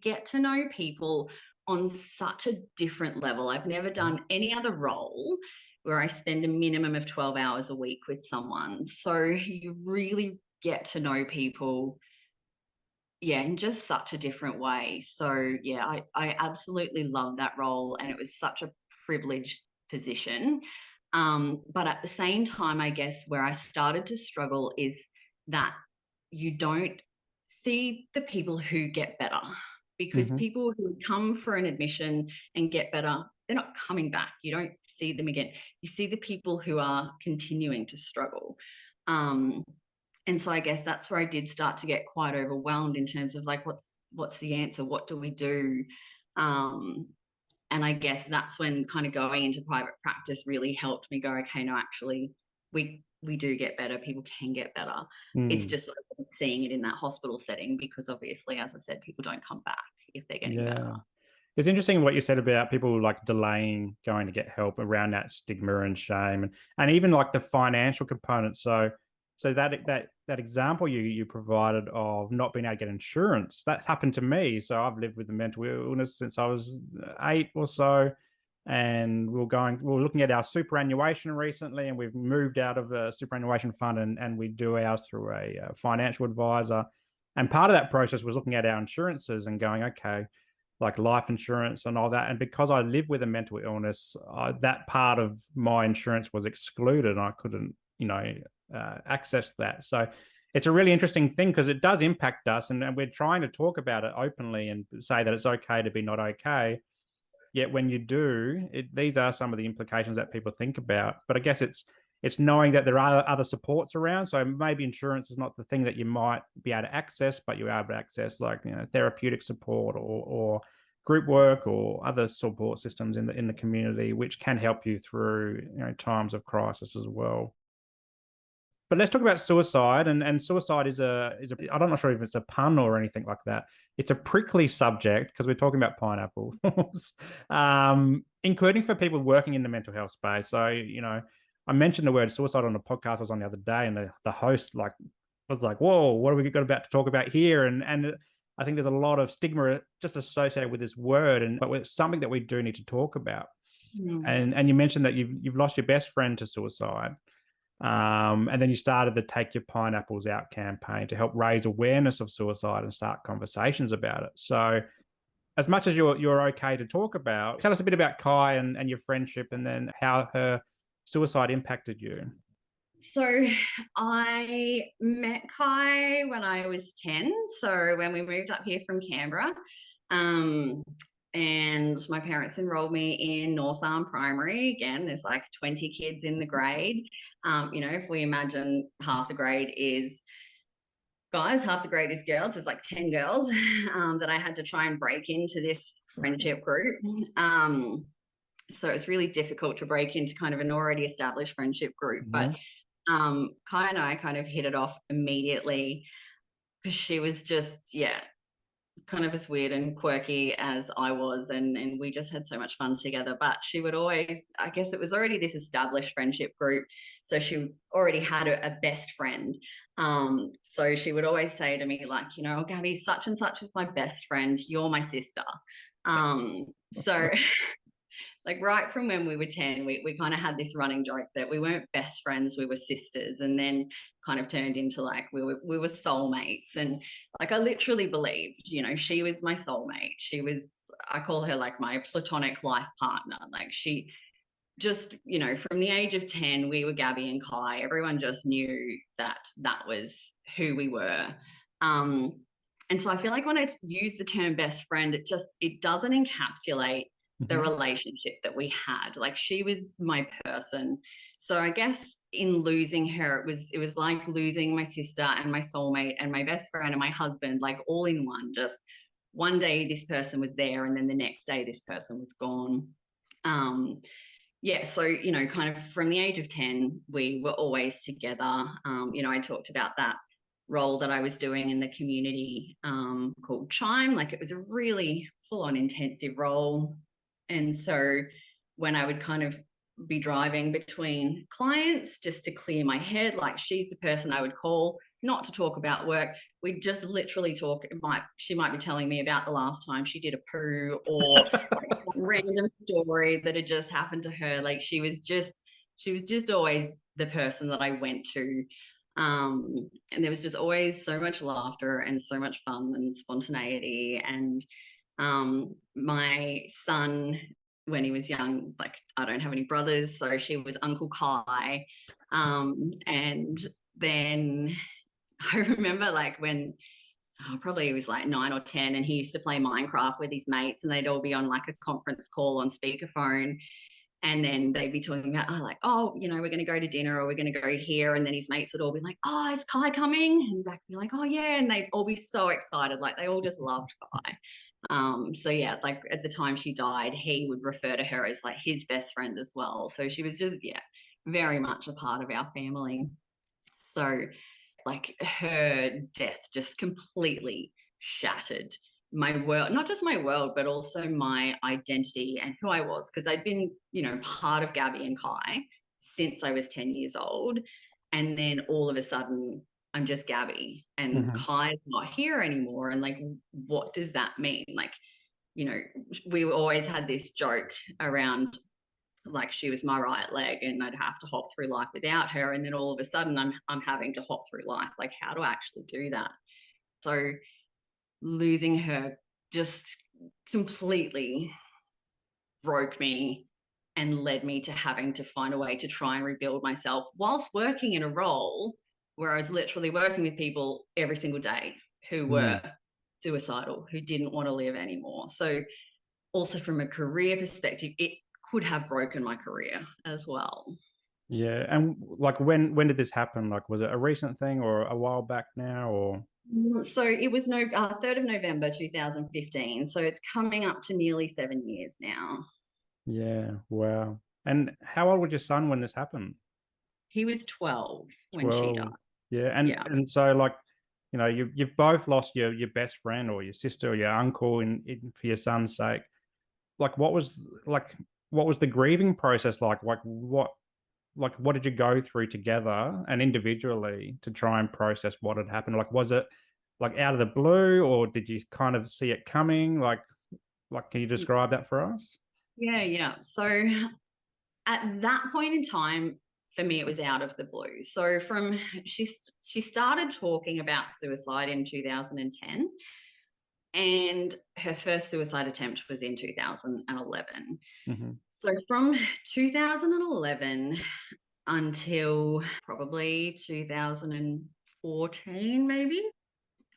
B: get to know people on such a different level. I've never done any other role where I spend a minimum of 12 hours a week with someone. So you really get to know people, in just such a different way. So I absolutely love that role, and it was such a privileged position. But at the same time, I guess where I started to struggle is that you don't see the people who get better, because people who come for an admission and get better, they're not coming back. You don't see them again. You see the people who are continuing to struggle. And so I guess that's where I did start to get quite overwhelmed in terms of like, what's the answer? What do we do? And I guess that's when kind of going into private practice really helped me go, okay, no, actually, we do get better. People can get better. It's just like seeing it in that hospital setting, because obviously, as I said, people don't come back if they're getting better.
A: It's interesting what you said about people like delaying going to get help around that stigma and shame, and even like the financial component. So that example you provided of not being able to get insurance, that's happened to me. So I've lived with a mental illness since I was 8 or so, and we're looking at our superannuation recently, and we've moved out of the superannuation fund, and we do ours through a financial advisor. And part of that process was looking at our insurances and going, okay, like life insurance and all that. And because I live with a mental illness, that part of my insurance was excluded, and I couldn't, access that. So it's a really interesting thing because it does impact us, and we're trying to talk about it openly and say that it's okay to be not okay. Yet when you do, these are some of the implications that people think about. But I guess it's knowing that there are other supports around. So maybe insurance is not the thing that you might be able to access, but you're able to access like therapeutic support or group work or other support systems in the community, which can help you through times of crisis as well. But let's talk about suicide, and suicide is I'm not sure if it's a pun or anything like that. It's a prickly subject because we're talking about pineapples, including for people working in the mental health space. So, I mentioned the word suicide on the podcast I was on the other day, and the host was like, "Whoa, what have we got about to talk about here?" And I think there's a lot of stigma just associated with this word, but it's something that we do need to talk about. And you mentioned that you've lost your best friend to suicide. And then you started the Take Your Pineapples Out campaign to help raise awareness of suicide and start conversations about it. So as much as you're okay to talk about, tell us a bit about Kai and your friendship, and then how her suicide impacted you.
B: So I met Kai when I was 10. So when we moved up here from Canberra, and my parents enrolled me in North Arm Primary. Again, there's like 20 kids in the grade. If we imagine half the grade is guys, half the grade is girls. There's like 10 girls that I had to try and break into this friendship group. So it's really difficult to break into kind of an already established friendship group. But Kai and I kind of hit it off immediately because she was just, kind of as weird and quirky as I was, and we just had so much fun together. But she would always, I guess it was already this established friendship group, so she already had a best friend. So she would always say to me, like, you know, oh, Gabby, such and such is my best friend, you're my sister. So like right from when we were 10, we kind of had this running joke that we weren't best friends, we were sisters, and then kind of turned into like we were soulmates. And like I literally believed, you know, she was my soulmate. She was, I call her like my platonic life partner. Like she just, you know, from the age of 10, we were Gabby and Kai. Everyone just knew that that was who we were. And so I feel like when I use the term best friend, it doesn't encapsulate the relationship that we had. Like she was my person. So I guess in losing her, it was like losing my sister and my soulmate and my best friend and my husband, like all in one. Just one day this person was there, and then the next day this person was gone. So, you know, kind of from the age of 10, we were always together. You know, I talked about that role that I was doing in the community called Chime. Like it was a really full-on intensive role. And so when I would kind of be driving between clients just to clear my head, like she's the person I would call, not to talk about work. We'd just literally talk. She might be telling me about the last time she did a poo, or like a random story that had just happened to her. Like she was just always the person that I went to. And there was just always so much laughter and so much fun and spontaneity. And my son, when he was young, like I don't have any brothers, so she was Uncle Kai. And then I remember like when probably he was like 9 or 10, and he used to play Minecraft with his mates, and they'd all be on like a conference call on speakerphone. And then they'd be talking about, you know, we're going to go to dinner, or we're going to go here. And then his mates would all be like, oh, is Kai coming? And Zach would be like, oh, yeah. And they'd all be so excited. Like they all just loved Kai. So yeah, like at the time she died, he would refer to her as like his best friend as well. So she was just, very much a part of our family. So like her death just completely shattered my world, not just my world, but also my identity and who I was. Because I'd been, you know, part of Gabby and Kai since I was 10 years old. And then all of a sudden, I'm just Gabby, and Kai's not here anymore. And like, what does that mean? Like, you know, we always had this joke around like she was my right leg and I'd have to hop through life without her. And then all of a sudden I'm having to hop through life. Like, how do I actually do that? So losing her just completely broke me and led me to having to find a way to try and rebuild myself whilst working in a role where I was literally working with people every single day who were suicidal, who didn't want to live anymore. So also from a career perspective, it could have broken my career as well.
A: Yeah. And like when did this happen? Like was it a recent thing or a while back now, or?
B: So it was 3rd of November 2015. So it's coming up to nearly 7 years now.
A: Yeah. Wow. And how old was your son when this happened?
B: He was 12 when she
A: 12.
B: died.
A: Yeah.
B: Yeah.
A: And so like, you know, you've both lost your best friend or your sister or your uncle for your son's sake. Like what was the grieving process like? What did you go through together and individually to try and process what had happened? Like was it like out of the blue, or did you kind of see it coming? Like can you describe that for us?
B: Yeah. So at that point in time, for me, it was out of the blue. So she started talking about suicide in 2010, and her first suicide attempt was in 2011. So from 2011 until probably 2014, maybe,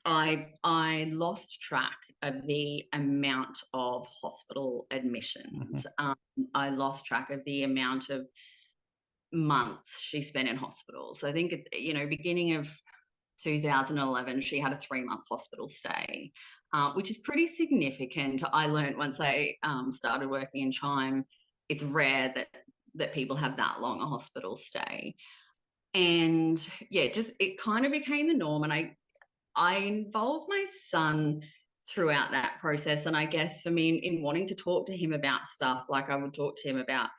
B: I lost track of the amount of hospital admissions. I lost track of the amount of months she spent in hospital. So I think, you know, beginning of 2011, she had a 3-month hospital stay, which is pretty significant. I learned once I started working in Chime, it's rare that people have that long a hospital stay. And yeah, just it kind of became the norm. And I involved my son throughout that process. And I guess for me, in wanting to talk to him about stuff, like I would talk to him about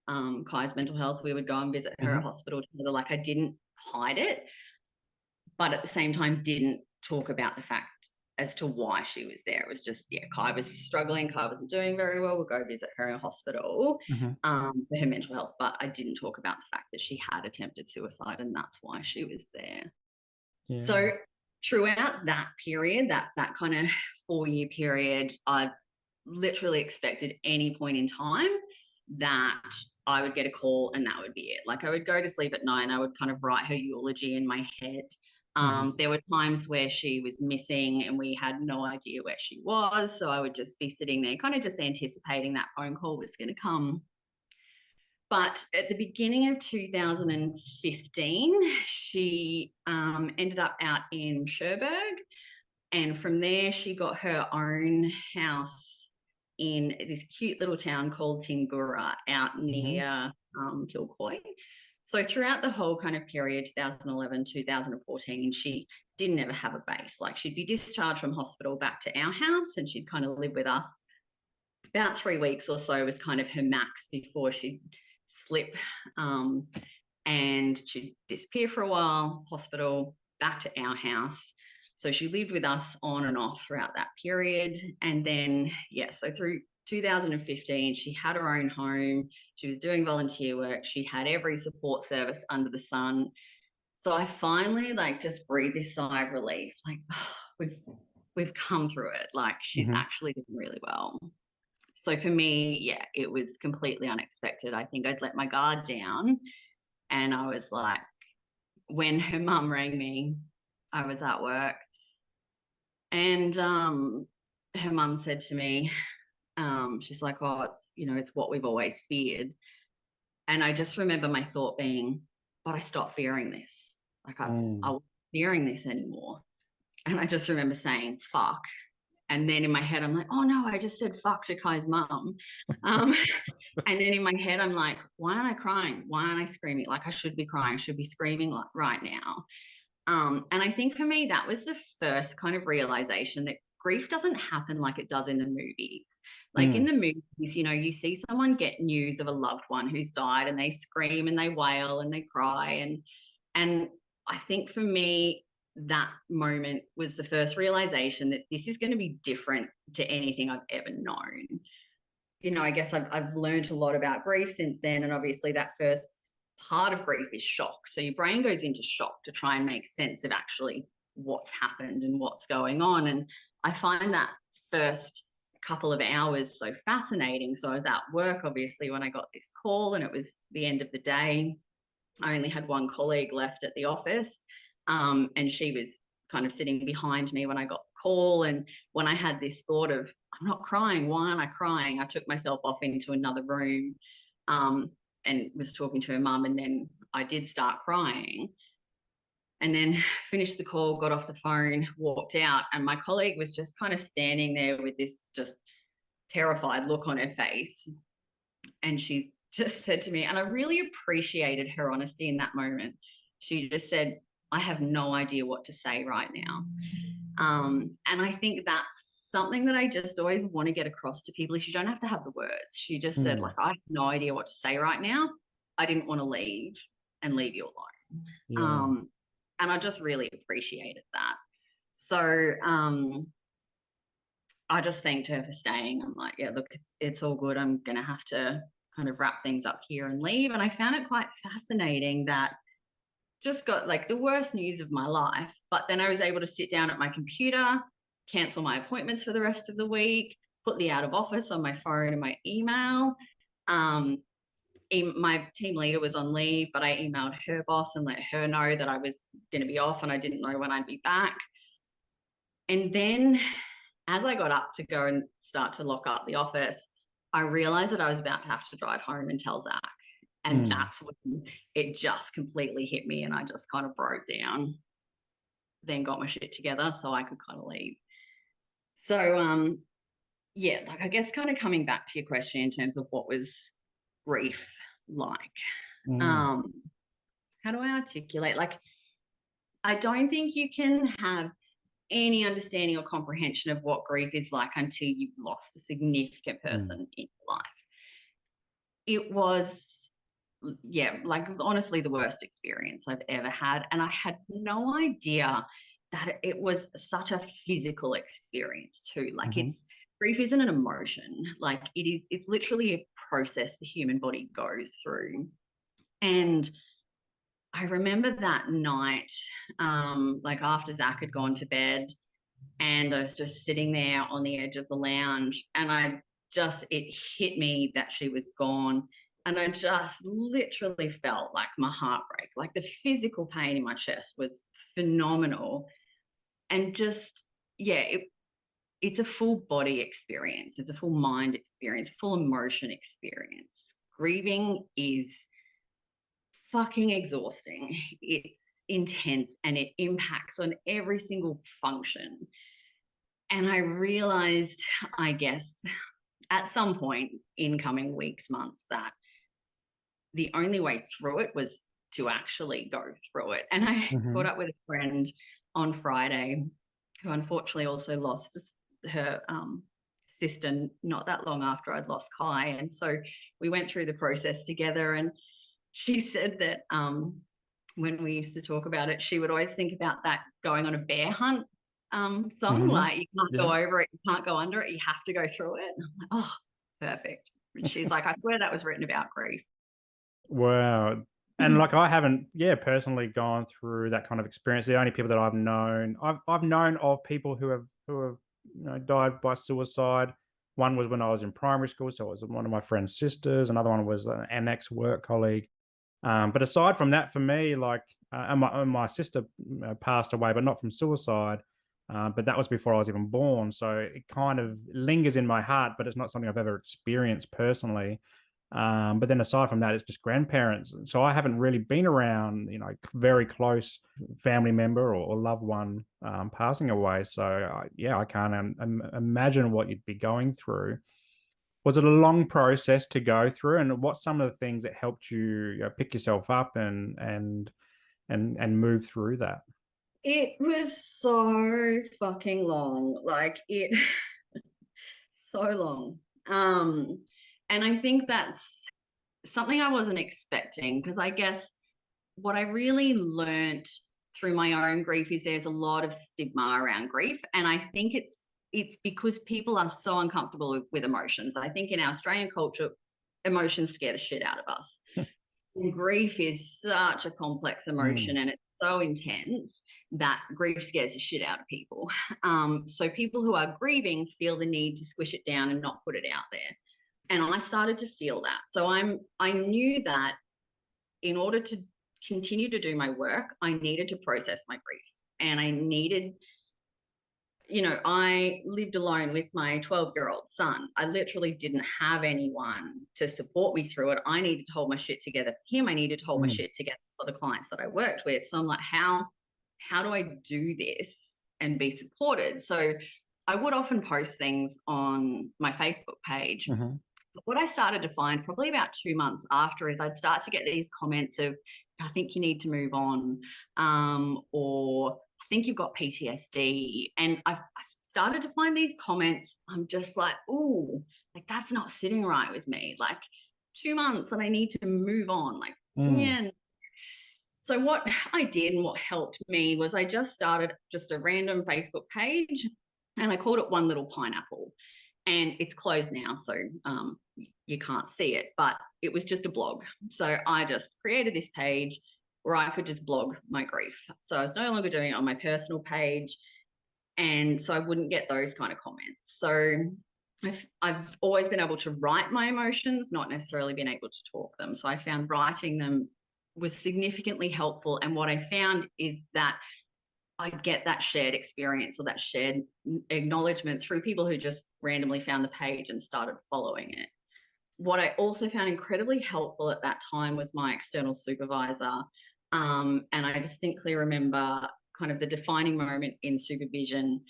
B: Kai's mental health. We would go and visit her at hospital together. Like I didn't hide it, but at the same time didn't talk about the fact as to why she was there. It was just, yeah, Kai was struggling. Kai wasn't doing very well. We'll go visit her in hospital for her mental health. But I didn't talk about the fact that she had attempted suicide, and that's why she was there. Yeah. So throughout that period, that kind of 4-year period, I literally expected any point in time that I would get a call and that would be it. Like I would go to sleep at night and I would kind of write her eulogy in my head. There were times where she was missing and we had no idea where she was. So I would just be sitting there kind of just anticipating that phone call was going to come. But at the beginning of 2015, she ended up out in Cherbourg. And from there, she got her own house in this cute little town called Tingura out near Kilcoy. So throughout the whole kind of period, 2011, 2014, she didn't ever have a base. Like she'd be discharged from hospital back to our house and she'd kind of live with us. About 3 weeks or so was kind of her max before she'd slip and she'd disappear for a while, hospital, back to our house. So she lived with us on and off throughout that period. And then, yeah, so through 2015, she had her own home. She was doing volunteer work. She had every support service under the sun. So I finally just breathed this sigh of relief, like, oh, we've come through it. Like she's actually doing really well. So for me, yeah, it was completely unexpected. I think I'd let my guard down and I was like, when her mum rang me, I was at work and her mum said to me, she's like, oh, it's what we've always feared. And I just remember my thought being, but I stopped fearing this. Like I wasn't fearing this anymore. And I just remember saying, fuck. And then in my head, I'm like, oh no, I just said fuck to Kai's mum. And then in my head, I'm like, why aren't I crying? Why aren't I screaming? Like I should be crying, I should be screaming like right now. And I think for me, that was the first kind of realization that grief doesn't happen like it does in the movies. Like in the movies, you see someone get news of a loved one who's died and they scream and they wail and they cry. And I think for me, that moment was the first realization that this is going to be different to anything I've ever known. I guess I've learned a lot about grief since then. And obviously that first part of grief is shock. So your brain goes into shock to try and make sense of actually what's happened and what's going on. And I find that first couple of hours so fascinating. So I was at work, obviously, when I got this call and it was the end of the day. I only had one colleague left at the office. And she was kind of sitting behind me when I got the call. And when I had this thought of, I'm not crying, why aren't I crying? I took myself off into another room and was talking to her mum. And then I did start crying. And then finished the call, got off the phone, walked out. And my colleague was just kind of standing there with this just terrified look on her face. And she's just said to me, and I really appreciated her honesty in that moment. She just said, I have no idea what to say right now. And I think that's something that I just always want to get across to people. You don't have to have the words. She just said, I have no idea what to say right now. I didn't want to leave you alone.
A: Yeah.
B: And I just really appreciated that. So I just thanked her for staying. I'm like, yeah, look, it's all good. I'm going to have to kind of wrap things up here and leave. And I found it quite fascinating that just got the worst news of my life, but then I was able to sit down at my computer, cancel my appointments for the rest of the week, put the out of office on my phone and my email. My team leader was on leave, but I emailed her boss and let her know that I was going to be off and I didn't know when I'd be back. And then as I got up to go and start to lock up the office, I realized that I was about to have to drive home and tell Zach. And that's when it just completely hit me and I just kind of broke down. then got my shit together so I could kind of leave. So, yeah, like I guess kind of coming back to your question in terms of what was grief like. How do I articulate? Like, I don't think you can have any understanding or comprehension of what grief is like until you've lost a significant person in your life. It was, yeah, like honestly the worst experience I've ever had. And I had no idea that it was such a physical experience too. Like grief isn't an emotion. Like it's literally a process the human body goes through. And I remember that night, like after Zach had gone to bed, and I was just sitting there on the edge of the lounge, and it hit me that she was gone. And I just literally felt like my heart break. Like the physical pain in my chest was phenomenal. And just, yeah, it's a full body experience. It's a full mind experience, full emotion experience. Grieving is fucking exhausting. It's intense and it impacts on every single function. And I realized, I guess, at some point in coming weeks, months, that the only way through it was to actually go through it. And I caught up with a friend on Friday who unfortunately also lost her sister not that long after I'd lost Kai. And so we went through the process together, and she said that when we used to talk about it, she would always think about that going on a bear hunt song, like you can't go over it, you can't go under it, you have to go through it. And I'm like, oh, perfect. And she's like, I swear that was written about grief.
A: Wow. And like I haven't, personally gone through that kind of experience. The only people that I've known of people who have died by suicide. One was when I was in primary school, so it was one of my friend's sisters. Another one was an ex-work colleague. But aside from that, for me, like, and my sister passed away, but not from suicide. But that was before I was even born, so it kind of lingers in my heart. But it's not something I've ever experienced personally. But then aside from that, it's just grandparents. So I haven't really been around, very close family member or loved one passing away. So I can't imagine what you'd be going through. Was it a long process to go through, and what's some of the things that helped you, pick yourself up and move through that?
B: It was so fucking long, like it so long. And I think that's something I wasn't expecting, because I guess what I really learnt through my own grief is there's a lot of stigma around grief. And I think it's because people are so uncomfortable with emotions. I think in our Australian culture, emotions scare the shit out of us. And grief is such a complex emotion and it's so intense that grief scares the shit out of people. So people who are grieving feel the need to squish it down and not put it out there. And I started to feel that. So I knew that in order to continue to do my work, I needed to process my grief. And I needed, I lived alone with my 12-year-old son. I literally didn't have anyone to support me through it. I needed to hold my shit together for him. I needed to hold my shit together for the clients that I worked with. So I'm like, how do I do this and be supported? So I would often post things on my Facebook page. What I started to find probably about 2 months after is I'd start to get these comments of, I think you need to move on, or I think you've got PTSD. And I've started to find these comments. I'm just like, ooh, like that's not sitting right with me. Like 2 months and I need to move on. Like, yeah. So what I did and what helped me was I just started just a random Facebook page, and I called it One Little Pineapple. And it's closed now, so you can't see it, but it was just a blog. So I just created this page where I could just blog my grief. So I was no longer doing it on my personal page, and so I wouldn't get those kind of comments. So I've always been able to write my emotions, not necessarily been able to talk them. So I found writing them was significantly helpful. And what I found is that I get that shared experience or that shared acknowledgement through people who just randomly found the page and started following it. What I also found incredibly helpful at that time was my external supervisor. And I distinctly remember kind of the defining moment in supervision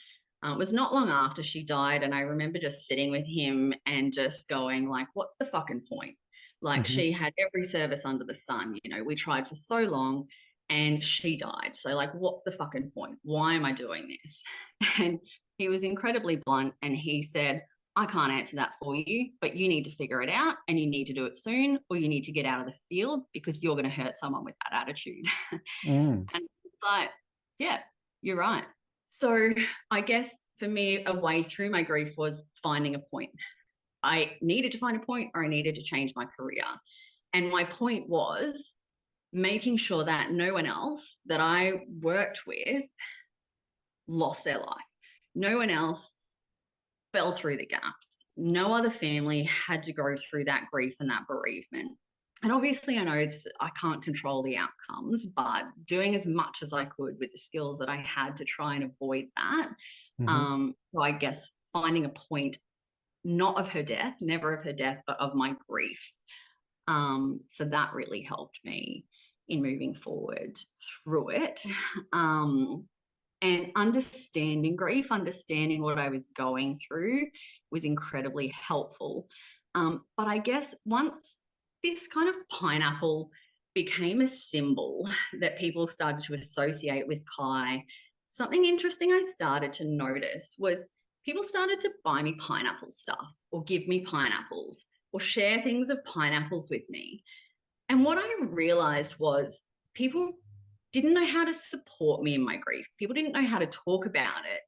B: was not long after she died. And I remember just sitting with him and just going like, what's the fucking point? Like she had every service under the sun. You know, we tried for so long and she died. So like, what's the fucking point? Why am I doing this? And he was incredibly blunt and he said, I can't answer that for you, but you need to figure it out and you need to do it soon, or you need to get out of the field because you're going to hurt someone with that attitude. And like, yeah, you're right. So I guess for me, a way through my grief was finding a point. I needed to find a point or I needed to change my career. And my point was making sure that no one else that I worked with lost their life. No one else fell through the gaps. No other family had to go through that grief and that bereavement. And obviously, I know I can't control the outcomes, but doing as much as I could with the skills that I had to try and avoid that. So I guess finding a point, not of her death, never of her death, but of my grief. So that really helped me in moving forward through it. And understanding grief, understanding what I was going through was incredibly helpful. But I guess once this kind of pineapple became a symbol that people started to associate with Kai, something interesting I started to notice was people started to buy me pineapple stuff or give me pineapples or share things of pineapples with me. And what I realized was people didn't know how to support me in my grief. People didn't know how to talk about it.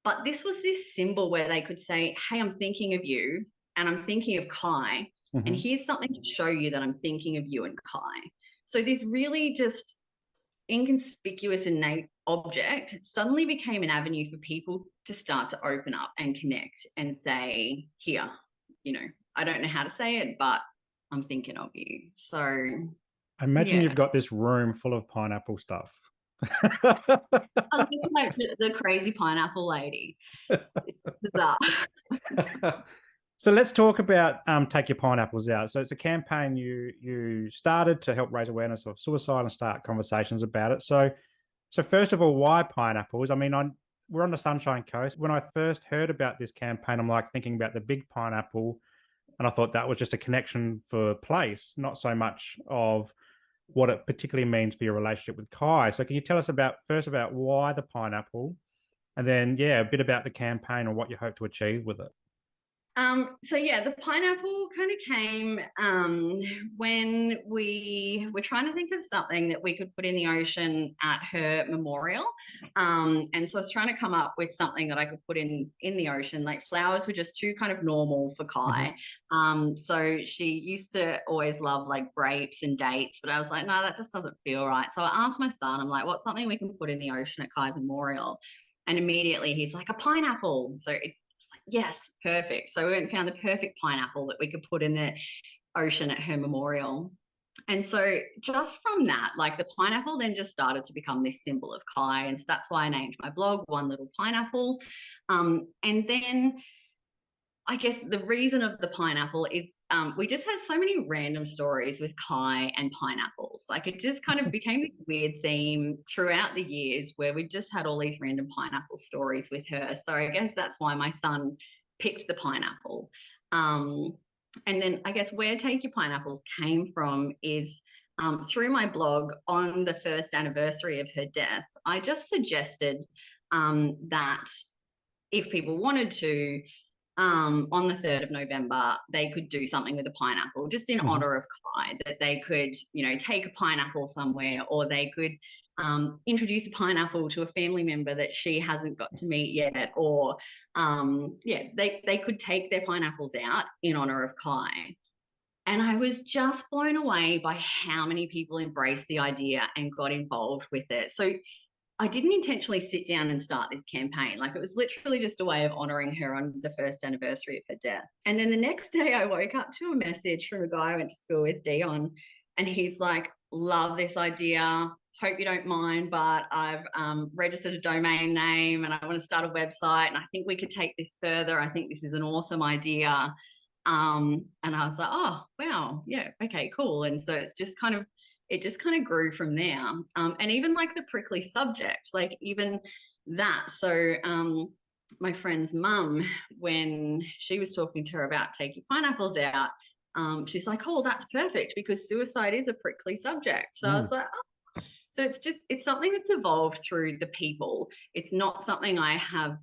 B: But this was this symbol where they could say, hey, I'm thinking of you and I'm thinking of Kai. And here's something to show you that I'm thinking of you and Kai. So this really just inconspicuous innate object suddenly became an avenue for people to start to open up and connect and say, here, you know, I don't know how to say it, but I'm thinking of you. So
A: I imagine you've got this room full of pineapple stuff.
B: I'm thinking like the crazy pineapple lady. It's bizarre.
A: So let's talk about Take Your Pineapples Out. So it's a campaign you started to help raise awareness of suicide and start conversations about it. So first of all, why pineapples? I mean, we're on the Sunshine Coast. When I first heard about this campaign, I'm like thinking about the big pineapple, and I thought that was just a connection for place, not so much of what it particularly means for your relationship with Kai. So can you tell us first about why the pineapple, and then, a bit about the campaign and what you hope to achieve with it?
B: So the pineapple kind of came when we were trying to think of something that we could put in the ocean at her memorial. And so I was trying to come up with something that I could put in the ocean. Like flowers were just too kind of normal for Kai. So she used to always love like grapes and dates, but I was like, no, that just doesn't feel right. So I asked my son, I'm like, what's something we can put in the ocean at Kai's memorial? And immediately he's like, a pineapple. So yes, perfect. So we went and found the perfect pineapple that we could put in the ocean at her memorial. And so just from that, like the pineapple then just started to become this symbol of Kai. And so that's why I named my blog One Little Pineapple. And then I guess the reason of the pineapple is we just had so many random stories with Kai and pineapples. Like it just kind of became this weird theme throughout the years where we just had all these random pineapple stories with her. So I guess that's why my son picked the pineapple. And then I guess where Take Your Pineapples came from is through my blog on the first anniversary of her death, I just suggested that if people wanted to, on the 3rd of November, they could do something with a pineapple just in honor of Kai, that they could, you know, take a pineapple somewhere, or they could introduce a pineapple to a family member that she hasn't got to meet yet, or they could take their pineapples out in honor of Kai. And I was just blown away by how many people embraced the idea and got involved with it. So I didn't intentionally sit down and start this campaign. Like it was literally just a way of honoring her on the first anniversary of her death. And then the next day I woke up to a message from a guy I went to school with, Dion, and he's like, love this idea. Hope you don't mind, but I've registered a domain name and I want to start a website and I think we could take this further. I think this is an awesome idea. And I was like, oh, wow, yeah, okay, cool. And so it's just kind of it just kind of grew from there. And even like the prickly subject, like even that. So my friend's mum, when she was talking to her about taking pineapples out, she's like, oh, that's perfect because suicide is a prickly subject. So I was like, oh. So it's something that's evolved through the people. It's not something I have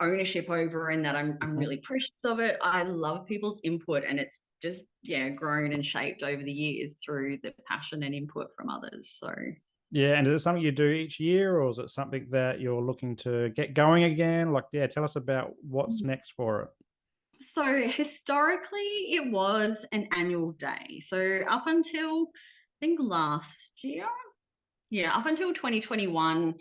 B: ownership over and that I'm really precious of it. I love people's input, and it's just grown and shaped over the years through the passion and input from others. So
A: yeah, and is it something you do each year, or is it something that you're looking to get going again? Like, yeah, tell us about what's next for it.
B: So historically, it was an annual day. So up until I think last year, up until 2021,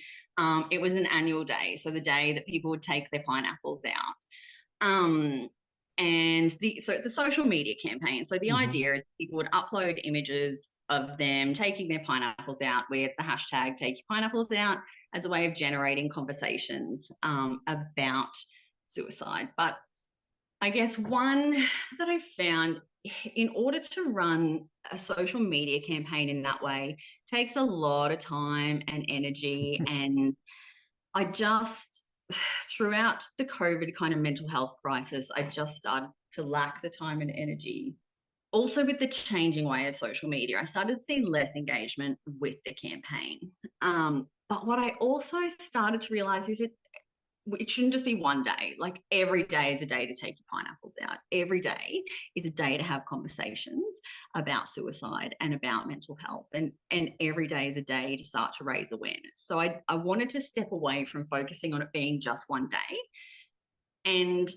B: it was an annual day. So the day that people would take their pineapples out. So it's a social media campaign. So the idea is people would upload images of them taking their pineapples out with the hashtag take your pineapples out as a way of generating conversations about suicide. But I guess one that I found, in order to run a social media campaign in that way takes a lot of time and energy. And I just, throughout the COVID kind of mental health crisis, I just started to lack the time and energy. Also, with the changing way of social media, I started to see less engagement with the campaign. But what I also started to realize is it shouldn't just be one day. Like every day is a day to take your pineapples out. Every day is a day to have conversations about suicide and about mental health. And every day is a day to start to raise awareness. So I wanted to step away from focusing on it being just one day. And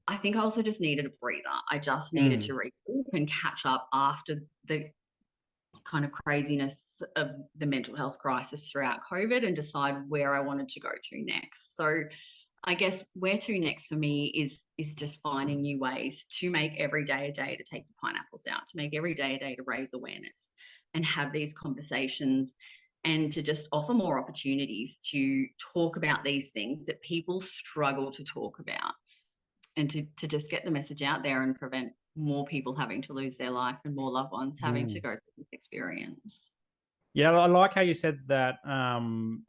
B: I think I also just needed a breather. I just needed to regroup and catch up after the kind of craziness of the mental health crisis throughout COVID and decide where I wanted to go to next. So I guess where to next for me is just finding new ways to make every day a day to take your pineapples out, to make every day a day to raise awareness and have these conversations, and to just offer more opportunities to talk about these things that people struggle to talk about, and to just get the message out there and prevent more people having to lose their life and more loved ones having to go through this experience.
A: Yeah, I like how you said that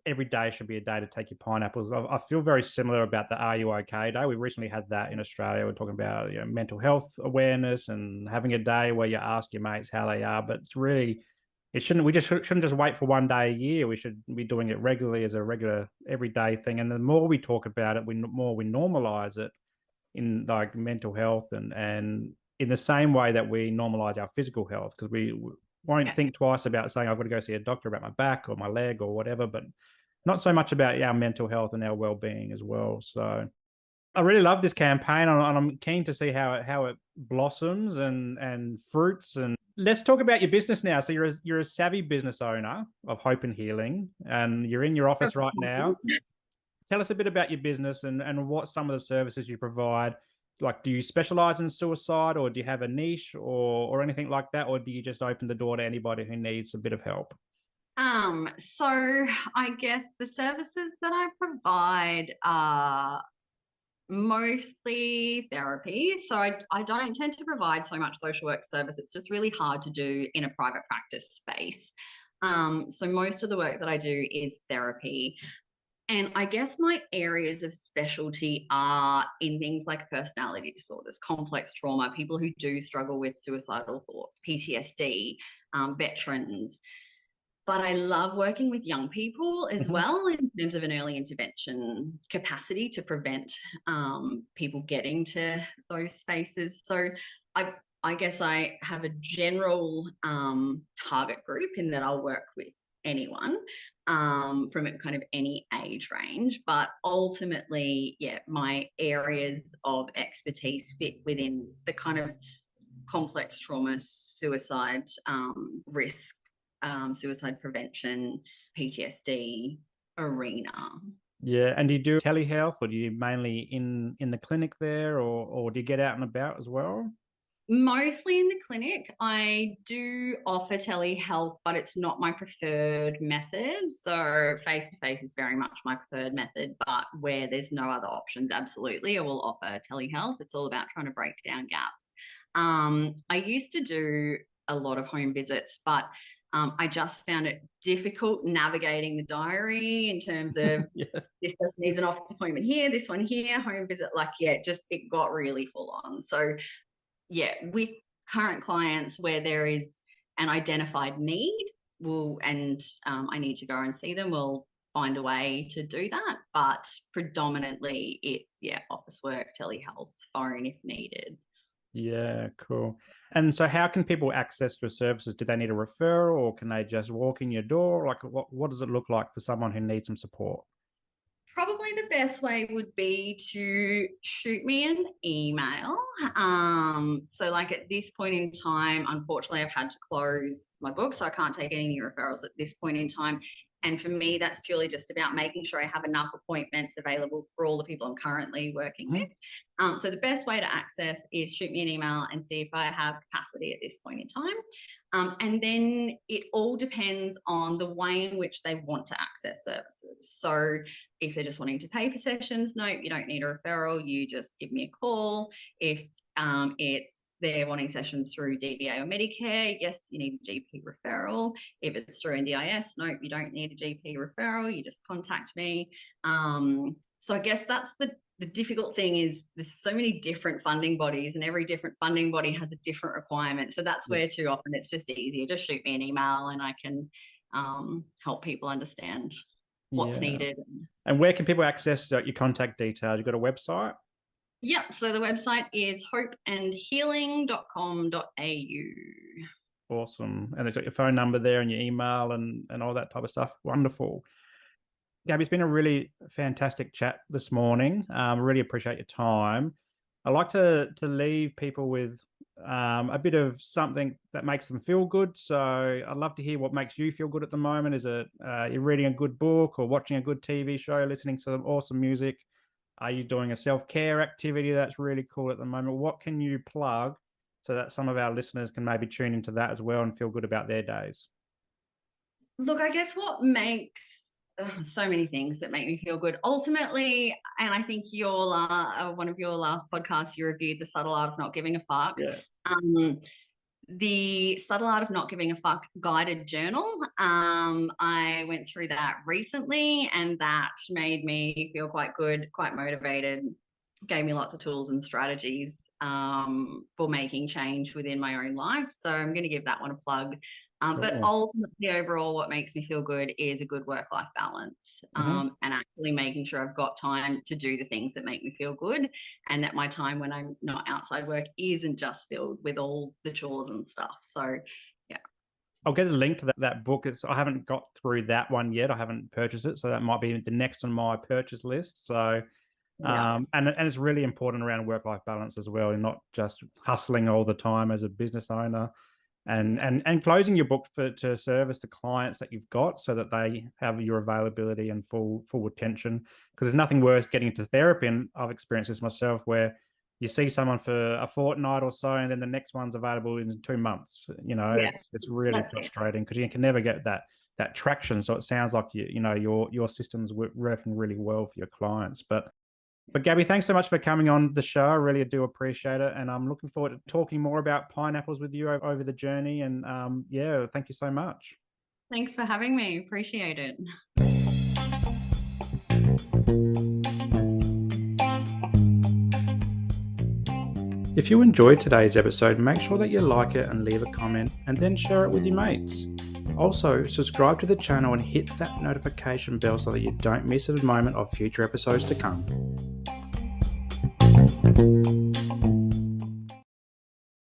A: every day should be a day to take your pineapples. I feel very similar about the Are You OK Day. We recently had that in Australia. We're talking about mental health awareness and having a day where you ask your mates how they are. But it's really, we just shouldn't just wait for one day a year. We should be doing it regularly as a regular everyday thing. And the more we talk about it, the more we normalize it in like mental health and in the same way that we normalize our physical health, because we won't think twice about saying I've got to go see a doctor about my back or my leg or whatever, but not so much about our mental health and our well-being as well. So I really love this campaign, and I'm keen to see how it blossoms and fruits. And let's talk about your business now. So you're a savvy business owner of Hope and Healing, and you're in your office right now. Tell us a bit about your business and what some of the services you provide. Like, do you specialize in suicide, or do you have a niche or anything like that? Or do you just open the door to anybody who needs a bit of help?
B: So I guess the services that I provide are mostly therapy. So I don't tend to provide so much social work service. It's just really hard to do in a private practice space. So most of the work that I do is therapy. And I guess my areas of specialty are in things like personality disorders, complex trauma, people who do struggle with suicidal thoughts, PTSD, veterans. But I love working with young people as well in terms of an early intervention capacity to prevent people getting to those spaces. So I guess I have a general target group in that I'll work with anyone from kind of any age range. But ultimately, my areas of expertise fit within the kind of complex trauma, suicide risk, suicide prevention, PTSD arena.
A: Yeah, and do you do telehealth, or do you mainly in the clinic there, or do you get out and about as well?
B: Mostly in the clinic. I do offer telehealth, but it's not my preferred method. So face-to-face is very much my preferred method, but where there's no other options, absolutely, I will offer telehealth. It's all about trying to break down gaps. I used to do a lot of home visits, but I just found it difficult navigating the diary in terms of this person needs an office appointment here, this one here, home visit. Like, it got really full on. So with current clients where there is an identified need, I need to go and see them, we'll find a way to do that. But predominantly it's office work, telehealth, phone if needed.
A: Yeah, cool. And so how can people access your services? Do they need a referral, or can they just walk in your door? Like, what does it look like for someone who needs some support?
B: Probably the best way would be to shoot me an email. So like at this point in time, unfortunately, I've had to close my book, so I can't take any new referrals at this point in time. And for me, that's purely just about making sure I have enough appointments available for all the people I'm currently working with. So the best way to access is shoot me an email and see if I have capacity at this point in time. And then it all depends on the way in which they want to access services. So if they're just wanting to pay for sessions, no, you don't need a referral. You just give me a call. If they're wanting sessions through DVA or Medicare, yes, you need a GP referral. If it's through NDIS, no, you don't need a GP referral. You just contact me. So I guess that's the difficult thing is there's so many different funding bodies, and every different funding body has a different requirement. So that's where too often it's just easier. Just shoot me an email and I can help people understand what's needed.
A: And where can people access your contact details? You've got a website?
B: Yep. So the website is hopeandhealing.com.au.
A: Awesome. And it's got your phone number there and your email and all that type of stuff. Wonderful. Gabby, it's been a really fantastic chat this morning. Really appreciate your time. I like to leave people with a bit of something that makes them feel good. So I'd love to hear what makes you feel good at the moment. Is it you're reading a good book or watching a good TV show, listening to some awesome music? Are you doing a self-care activity that's really cool at the moment? What can you plug so that some of our listeners can maybe tune into that as well and feel good about their days?
B: Look, I guess what makes so many things that make me feel good ultimately, and I think one of your last podcasts you reviewed the subtle art of not giving a fuck. The subtle art of not giving a fuck guided journal, I went through that recently, and that made me feel quite good, quite motivated, gave me lots of tools and strategies for making change within my own life. So I'm going to give that one a plug. But ultimately, overall, what makes me feel good is a good work-life balance, and actually making sure I've got time to do the things that make me feel good, and that my time when I'm not outside work isn't just filled with all the chores and stuff. So, yeah.
A: I'll get a link to that book. I haven't got through that one yet. I haven't purchased it, so that might be the next on my purchase list. So, and it's really important around work-life balance as well, and not just hustling all the time as a business owner. And closing your book to service the clients that you've got so that they have your availability and full attention. Because there's nothing worse getting into therapy, and I've experienced this myself, where you see someone for a fortnight or so and then the next one's available in 2 months. It's really frustrating because you can never get that traction. So it sounds like your system's working really well for your clients. But Gabby, thanks so much for coming on the show. I really do appreciate it. And I'm looking forward to talking more about pineapples with you over the journey. And thank you so much.
B: Thanks for having me. Appreciate it.
A: If you enjoyed today's episode, make sure that you like it and leave a comment and then share it with your mates. Also, subscribe to the channel and hit that notification bell so that you don't miss a moment of future episodes to come.